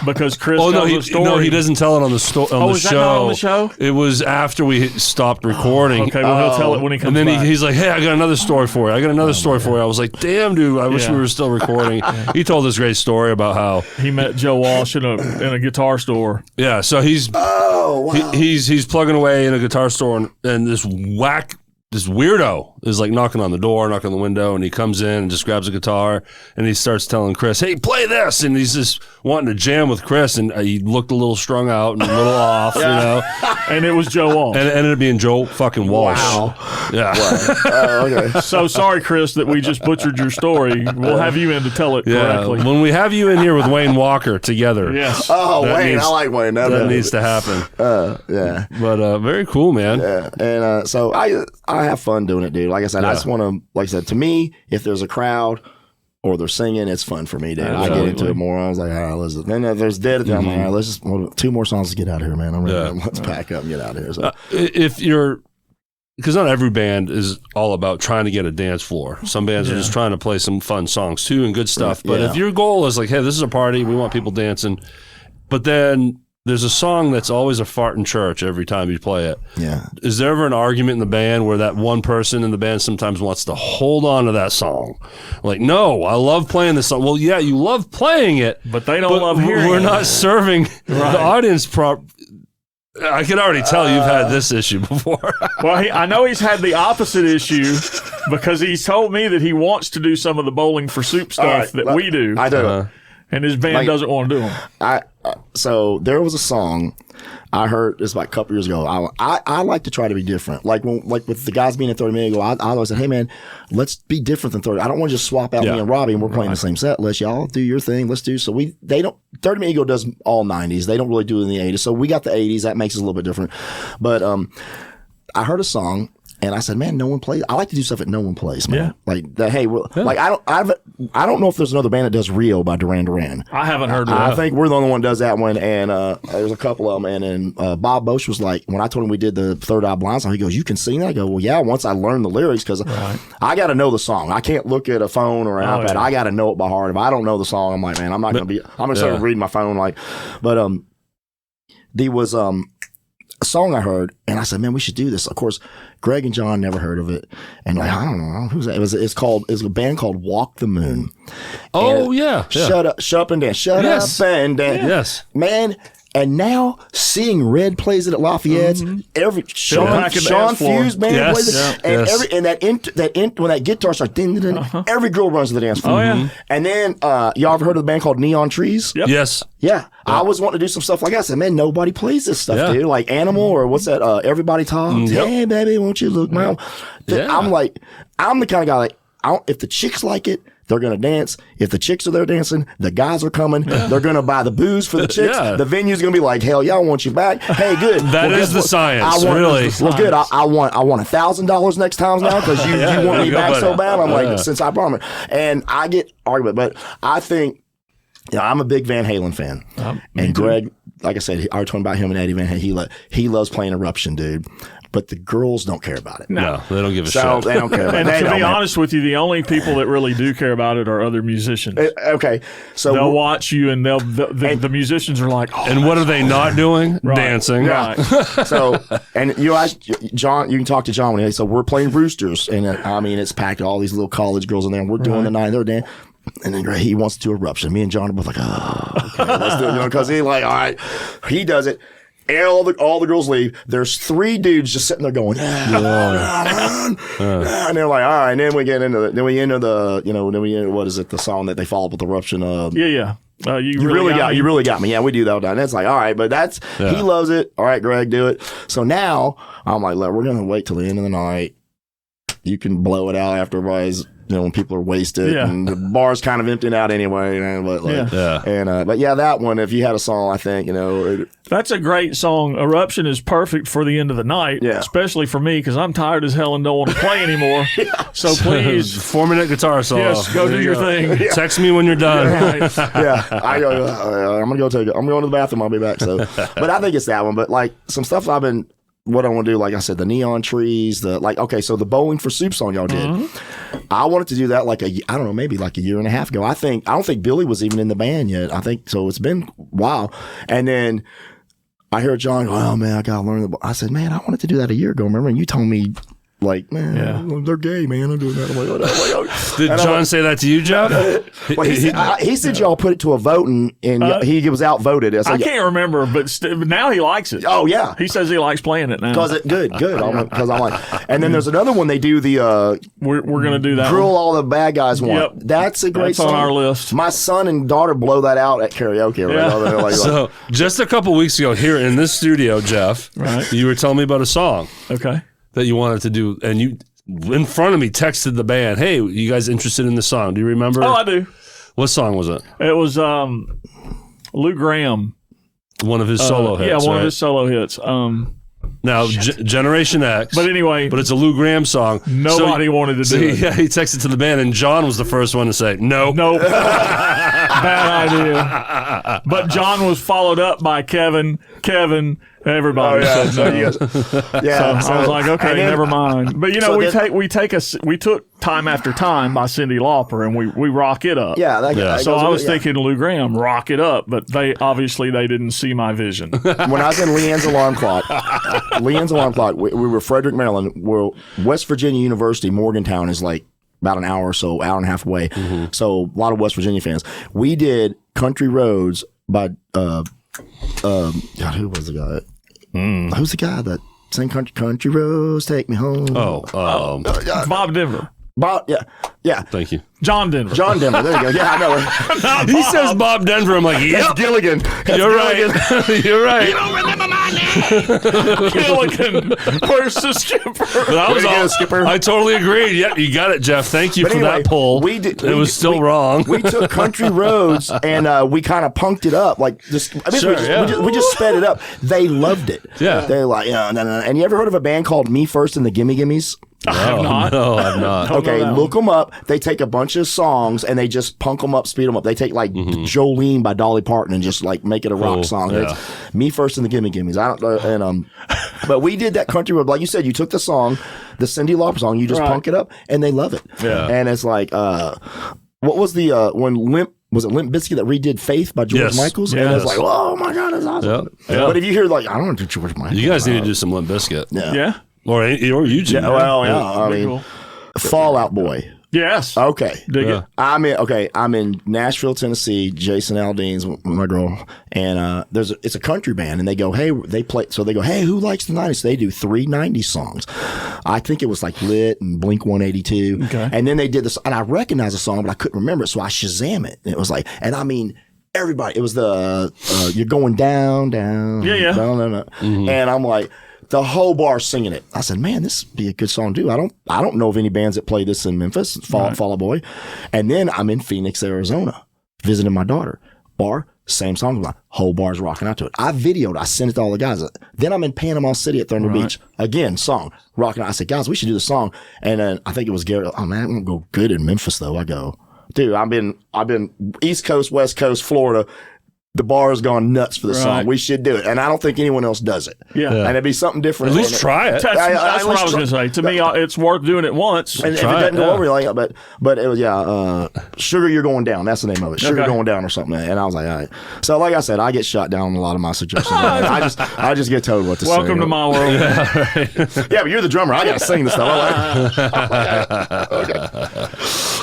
Because Chris tells a story. No, he doesn't tell it on the show. Is that not on the show? It was after we stopped recording. Okay, well, he'll tell it when he comes back. And then he's like, hey, I got another story for you. I was like, damn, dude, I wish we were still recording. He told this great story about how he met Joe Walsh in a guitar store. Yeah, so he's plugging away in a guitar store, and this weirdo is like knocking on the window, and he comes in and just grabs a guitar and he starts telling Chris, hey, play this. And he's just wanting to jam with Chris, and he looked a little strung out and a little off, And it was Joe Walsh. And it ended up being Joe fucking Walsh. Wow. Yeah. Okay. So sorry, Chris, that we just butchered your story. We'll have you in to tell it correctly. When we have you in here with Wayne Walker together. Yes. Oh, Wayne. I like Wayne. That needs to happen. Yeah. But very cool, man. Yeah. And so I have fun doing it, dude. Like I said, I just want to, like I said, to me, if there's a crowd or they're singing, it's fun for me, dude. I get into it more. I was like, all right, let's. Then if there's dead, I'm like, all right, let's just 2 more songs to get out of here, man. I'm ready. Let's pack up and get out of here. So. Because not every band is all about trying to get a dance floor. Some bands are just trying to play some fun songs too and good stuff. But if your goal is like, hey, this is a party, we want people dancing, but then there's a song that's always a fart in church every time you play it. Yeah. Is there ever an argument in the band where that one person in the band sometimes wants to hold on to that song? Like, no, I love playing this song. Well, yeah, you love playing it, but they don't love hearing it. We're not serving the audience I can already tell you've had this issue before. Well, I know he's had the opposite issue because he's told me that he wants to do some of the Bowling for Soup stuff that we do. I do. And his band doesn't want to do them. So there was a song I heard this about a couple years ago. I like to try to be different. Like with the guys being in 30 Minute ago, I always said, hey man, let's be different than 30. I don't want to just swap out me and Robbie and we're playing the same set list. Y'all do your thing. Let's do. So 30 Minute Ego does all 90s. They don't really do it in the 80s. So we got the 80s. That makes us a little bit different. But I heard a song. And I said, man, no one plays. I like to do stuff that no one plays, man. Yeah. Like that. Hey, like I don't know if there's another band that does Rio by Duran Duran. I haven't heard of that. I think we're the only one that does that one. And there's a couple of them. And then Bob Bosch was like, when I told him we did the Third Eye Blind song, he goes, "You can sing that?" I go, "Well, yeah." Once I learned the lyrics, because I got to know the song. I can't look at a phone or an iPad. I got to know it by heart. If I don't know the song, I'm like, man, I'm going to start reading my phone. But there was a song I heard, and I said, man, we should do this. Of course, Greg and John never heard of it, and I don't know who's that. It was a band called Walk the Moon. Oh, yeah. Shut up and dance. Shut up and dance. Yes, man. And now seeing Red plays it at Lafayette's, every Sean Fuse band plays it, and when that guitar starts, every girl runs to the dance floor. Oh, yeah. And then y'all ever heard of the band called Neon Trees? Yep. Yes. Yeah, I was wanting to do some stuff like that. I said, man, nobody plays this stuff, dude. Like Animal or what's that? Everybody Talks. Hey, baby, won't you look, man? I'm the kind of guy like, if the chicks like it, they're going to dance. If the chicks are there dancing, the guys are coming. They're going to buy the booze for the chicks. The venue's going to be like, hell yeah, I want you back. Hey, good. That is the science, really. Well, good. I want $1,000 next time now because you want me back so bad. I'm like, since I promised. And I get argument, but I think, I'm a big Van Halen fan. And Greg, like I said, I was talking about him and Eddie Van Halen. He loves playing Eruption, dude. But the girls don't care about it. No, they don't give a shit. They don't care about it. And to be honest with you, the only people that really do care about it are other musicians. Okay. So they'll watch you and the musicians are like, and what are they not doing? Right. Dancing. Right. So, and you ask John, you can talk to John when he says, so we're playing Roosters. And it's packed, all these little college girls in there, and we're doing the night. They're dancing. And then he wants to do Eruption. Me and John are both like, oh, okay, let's do it. Because he's like, all right. He does it. And all the girls leave. There's 3 dudes just sitting there going, and they're like, all right. And then we get into what is it? The song that they follow up with Eruption. You really got me. Yeah, we do that. And it's like, all right, but he loves it. All right, Greg, do it. So now I'm like, look, we're gonna wait till the end of the night. You can blow it out after everybody's. When people are wasted and the bar's kind of emptying out anyway. But that one, if you had a song, I think, that's a great song. Eruption is perfect for the end of the night, especially for me because I'm tired as hell and don't want to play anymore. So please. 4-minute guitar solo. Yes, go do your thing. Text me when you're done. I go, I'm going to go take it. I'm going to the bathroom. I'll be back. So, but I think it's that one. But like some stuff what I want to do, like I said, the Neon Trees, so the Bowling for Soup song y'all did. I wanted to do that maybe like a year and a half ago. I don't think Billy was even in the band yet. I think so. It's been a while. And then I heard John go, oh man, I got to learn I said, man, I wanted to do that a year ago. Remember? And you told me, like, man, they're gay, man. I'm doing that. I'm like, oh. Did John say that to you, Jeff? Well, he said y'all put it to a vote and he was outvoted. I can't remember, but now he likes it. Oh yeah, he says he likes playing it now. Good. Because I'm like, and then there's another one they do the. We're gonna do that. Grill all the bad guys want. Yep. That's a great song. On our list. My son and daughter blow that out at karaoke. Right? So just a couple weeks ago, here in this studio, Jeff, you were telling me about a song. Okay. That you wanted to do, and you in front of me texted the band, hey, you guys interested in the song? Do you remember? Oh, I do. What song was it? It was Lou Gramm. One of his solo hits. Yeah, one of his solo hits. Now, Generation X. But anyway. But it's a Lou Gramm song. Nobody wanted to do it. Yeah, he texted to the band, and John was the first one to say, no. Nope. Bad idea. But John was followed up by Kevin, everybody said no. So I was like, okay, never mind. But we took Time After Time by Cyndi Lauper and we rock it up. So I was thinking Lou Gramm, rock it up, but they didn't see my vision. When I was in Leanne's Alarm Clock, we were Frederick, Maryland, where West Virginia University, Morgantown is like about an hour or so, hour and a half away. So a lot of West Virginia fans. We did Country Roads by God, who was the guy? Who's the guy that sang Country Roads Take Me Home? Bob Denver. Yeah. Thank you. John Denver. There you go. Yeah, I know. He says Bob Denver. I'm like, yep. That's Gilligan. You're right. You're right. You don't remember my name? Gilligan. Where's the skipper? That was all. Skipper. I totally agreed. Yep, you got it, Jeff. Thank you for that poll. It was still wrong. We took Country Roads and we kind of punked it up. We just sped it up. They loved it. Yeah. They're like, And you ever heard of a band called Me First and the Gimme Gimmes? I have not. No, I've not. Okay, look them up. They take a bunch of songs and they just punk them up, speed them up. They take like Jolene by Dolly Parton and just like make it a rock song. Yeah. It's Me First and the Gimme Gimmes. But we did that Country Road. Like you said, you took the song, the Cyndi Lauper song, you just punk it up and they love it. Yeah. And it's like, what was the Limp Bizkit that redid Faith by George Michaels? Yes. And it's like, oh my God, that's awesome. Yep. But if you hear I don't want to do George Michael. You guys need to do some Limp Bizkit. Yeah. Or you, Jim. Yeah, well, yeah. I mean, cool. Fall Out Boy. Yes. Okay. Dig it. I'm in Nashville, Tennessee. Jason Aldean's my girl, and it's a country band, and they go, hey, who likes the 90s? They do 3 90s songs. I think it was like Lit and Blink 182. Okay. And then they did this, and I recognized the song, but I couldn't remember it, so I Shazam it. And it was like, and I mean, everybody, it was the you're going down, down, yeah, down, Mm-hmm. and I'm like, the whole bar singing it. I said, man, this would be a good song too. I don't know of any bands that play this in Memphis. Fall Out Boy. And then I'm in Phoenix, Arizona, visiting my daughter. Bar, same song. Whole bar's rocking out to it. I videoed. I sent it to all the guys. Then I'm in Panama City at Thunder Beach. Again, song rocking out. I said, guys, we should do the song. And then I think it was Garrett. Oh man, I'm gonna go good in Memphis though. I go, dude. I've been East Coast, West Coast, Florida. The bar has gone nuts for the song. We should do it. And I don't think anyone else does it. Yeah. And it'd be something different. At least try it. That's what I was going to say. To me, it's worth doing it once. And if it doesn't go over, like, but it was, Sugar, You're Going Down. That's the name of it. Sugar Going Down or something. And I was like, all right. So, like I said, I get shot down on a lot of my suggestions. I just get told what to say. Welcome to my world. Yeah, but you're the drummer. I got to sing this stuff. Okay.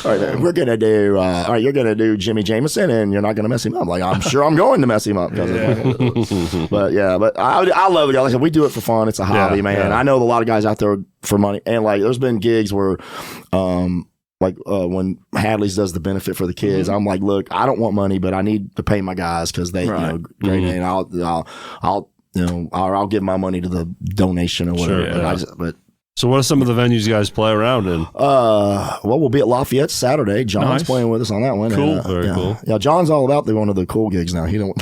All right, we're going to do, you're going to do Jimmy Jameson and you're not going to mess him up. Like, I'm sure I'm going to mess him up. But I love it. Like I said, we do it for fun. It's a hobby, man. Yeah. I know a lot of guys out there for money. And like, there's been gigs where, when Hadley's does the benefit for the kids, I'm like, look, I don't want money, but I need to pay my guys because they, great. And I'll give my money to the donation or whatever. Sure, so what are some of the venues you guys play around in? We'll be at Lafayette Saturday. John's playing with us on that one. Cool. Very cool. Yeah, John's all about one of the cool gigs now. He don't.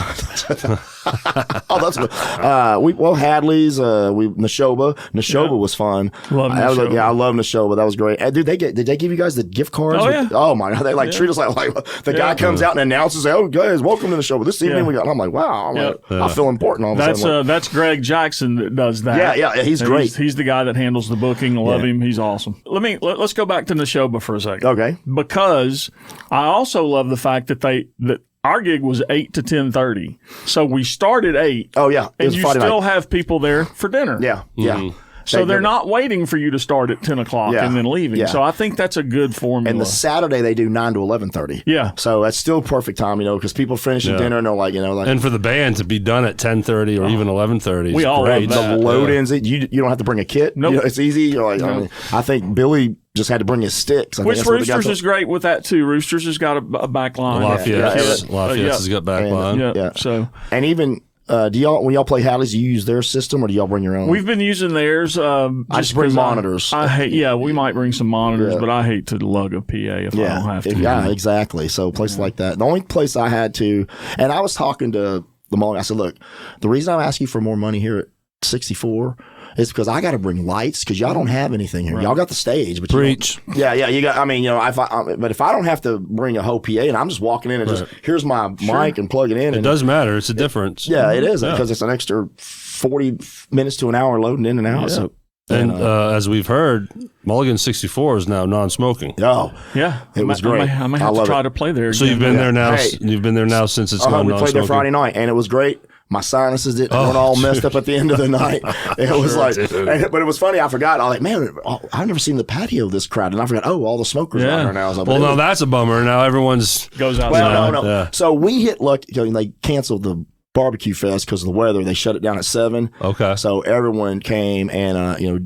Oh, that's good. Hadley's. Neshoba was fun. Love Neshoba. I love Neshoba. That was great. Dude, did they give you guys the gift cards? Oh yeah. Oh my God, they treat us like the guy comes out and announces, "Oh guys, welcome to the show." This evening we got. And I'm like, wow. I feel important all of a sudden. That's Greg Jackson that does that. Yeah, he's great. He's the guy that handles the booking. I love him. He's awesome. Let's go back to Neshoba for a second. Okay. Because I also love the fact that our gig was 8 to 10:30. So we started 8. Oh yeah. And you still have people there for dinner. Yeah. Yeah. So they're not waiting for you to start at 10 o'clock and then leaving. Yeah. So I think that's a good formula. And the Saturday they do 9 to 11:30. Yeah. So that's still perfect time, because people finish the dinner and they're like, and for the band to be done at 10:30 or even 11:30 we all great. love that. The load-ins, you don't have to bring a kit. Nope. It's easy. You're like, I think Billy just had to bring his sticks. Which Roosters is great with that too. Roosters has got a back line. Lafayette's has got back line. Yeah. So and even when y'all play Hadley's, do you use their system or do y'all bring your own? We've been using theirs. I just bring monitors. I hate. We might bring some monitors, but I hate to lug a PA if I don't have to. Yeah, exactly. So places like that. The only place I had to, and I was talking to the mall. I said, look, the reason I'm asking for more money here at 64. It's because I got to bring lights because y'all don't have anything here. Right. Y'all got the stage, but preach. You got. I mean, but if I don't have to bring a whole PA and I'm just walking in and just here's my mic and plug it in. It does matter. It's a difference. Yeah, it is because it's an extra 40 minutes to an hour loading in and out. Yeah. So. And as we've heard, Mulligan 64 is now non-smoking. Oh, yeah, it was great. I may have to try to play there. So you've been there now. You've been there now since it's gone non-smoking. We played there Friday night, and it was great. My sinuses weren't all messed up at the end of the night. It was but it was funny. I forgot. I was like, man, I've never seen the patio this crowded, and I forgot. Oh, all the smokers out there now. Like, now that's a bummer. Now everyone's goes outside. Well, no. Yeah. So we hit luck. They canceled the barbecue fest because of the weather. They shut it down at 7. Okay. So everyone came, and a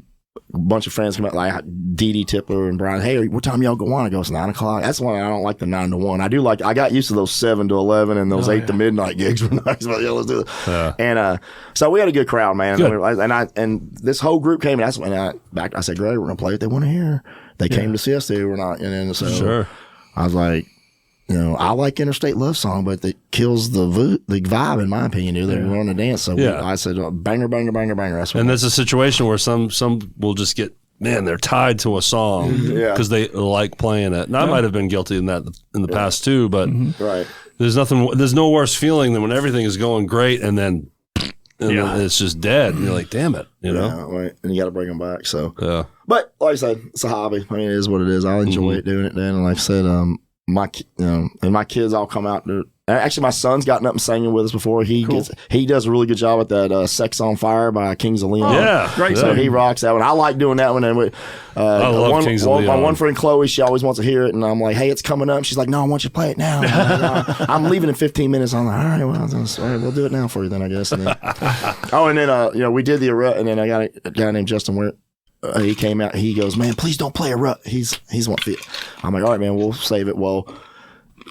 bunch of friends came out, like Dee Dee Tipler and Brian. Hey, what time y'all go on? I go, it's 9 o'clock. That's why I don't like the 9 to 1. I got used to those 7 to 11 and those 8 to midnight gigs were nice. But let's do it. Yeah. And so we had a good crowd, man. Good. And this whole group came. And that's when I said, Greg, we're gonna play what they want to hear. They came to see us. They were not. And then so I was like, I like Interstate Love Song, but it kills the vibe, in my opinion. They want to dance. So I said, banger, banger, banger, banger. And there's a situation where some will just get, they're tied to a song because they like playing it. And I might have been guilty in that in the past too, but there's no worse feeling than when everything is going great and then it's just dead. And you're like, damn it, Yeah, right. And you got to bring them back. So, but like I said, it's a hobby. I mean, it is what it is. I enjoy doing it then. And like I said, my kids all come out to Actually, my son's gotten up and singing with us before. He does a really good job at that "Sex on Fire" by Kings of Leon. Yeah, great. So he rocks that one. I like doing that one. And I love Kings of Leon. My one friend Chloe, she always wants to hear it, and I'm like, "Hey, it's coming up." She's like, "No, I want you to play it now." I'm leaving in 15 minutes. I'm like, "All right, well, all right, we'll do it now for you then, I guess." And then, we did the rut, and then I got a guy named Justin Ware. He came out. He goes, "Man, please don't play a rut. He's want to." I'm like, "All right, man, we'll save it." Well,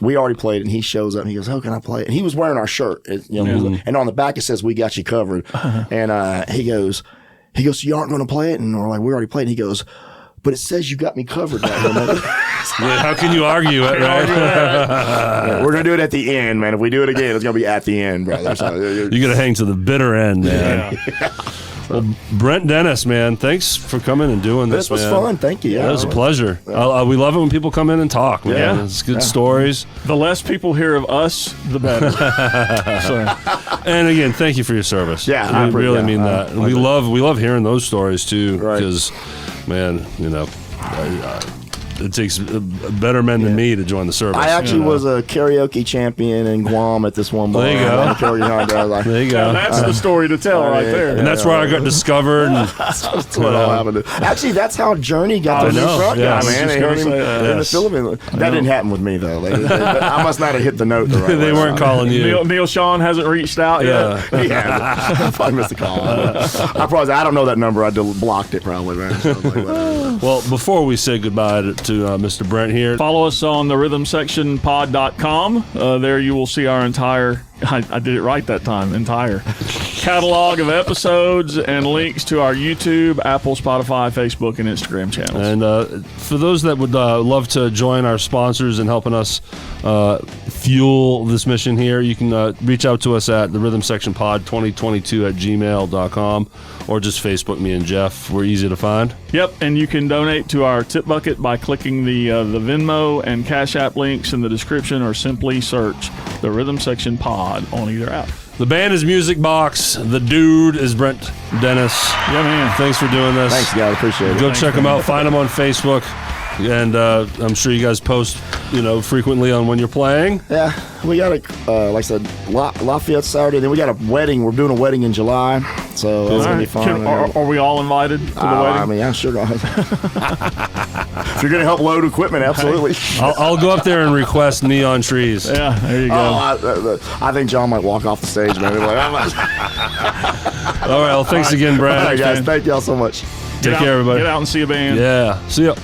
we already played it, and he shows up and he goes, "How can I play it?" And he was wearing our shirt, and on the back it says, "We got you covered." And he goes, "So you aren't going to play it?" And we're like, "We already played." And he goes, "But it says you got me covered." Yeah, how can you argue it, right? Yeah, we're going to do it at the end, man. If we do it again, it's going to be at the end, brother. So, You're going to hang to the bitter end, man. Yeah. Well, Brent Dennis, man, thanks for coming and doing this, was man. fun. Thank you. Yeah, it was a pleasure. We love it when people come in and talk, man. Yeah. It's good stories. The less people hear of us, the better. And again, thank you for your service. Yeah, I really mean that. And we love hearing those stories too, Right. because, man, it takes better men than me to join the service. I actually was a karaoke champion in Guam at this one bar. There you go. There you go. That's the story to tell right there. And that's where I got discovered. And, That's what all happened. Actually, that's how Journey got the new front guy, man. They heard him in the Philippines. That didn't happen with me, though. I must not have hit the note the right way. they weren't calling you. Neil Sean hasn't reached out yet. I probably missed a call. I don't know that number. I blocked it probably, man. So I was like, whatever. Well, before we say goodbye to Mr. Brent here, Follow us on the rhythmsectionpod.com. There you will see our entire, I did it right that time, entire catalog of episodes and links to our YouTube, Apple, Spotify, Facebook, and Instagram channels. and for those that would love to join our sponsors in helping us fuel this mission here, you can reach out to us at the Rhythm Section Pod 2022 at gmail.com, or just Facebook me and Jeff. We're easy to find. Yep, and you can donate to our tip bucket by clicking the Venmo and Cash App links in the description, or simply search the Rhythm Section Pod on either app. The band is BoXx. The dude is Brent Dennis. Yeah, man. Thanks for doing this. Thanks, guys. Appreciate it. Go check them out. Find them on Facebook. And I'm sure you guys post, frequently on when you're playing. Yeah, we got like I said, Lafayette Saturday. Then we got a wedding. We're doing a wedding in July, so it's gonna be fun. Are we all invited to the wedding? I mean, yeah, sure. If you're gonna help load equipment, absolutely. I'll go up there and request neon trees. Yeah, there you go. I think John might walk off the stage, man. Like, All right. Well, thanks again, Brad. all right, guys. Thank y'all so much. Take care, everybody. Get out and see a band. Yeah. See ya.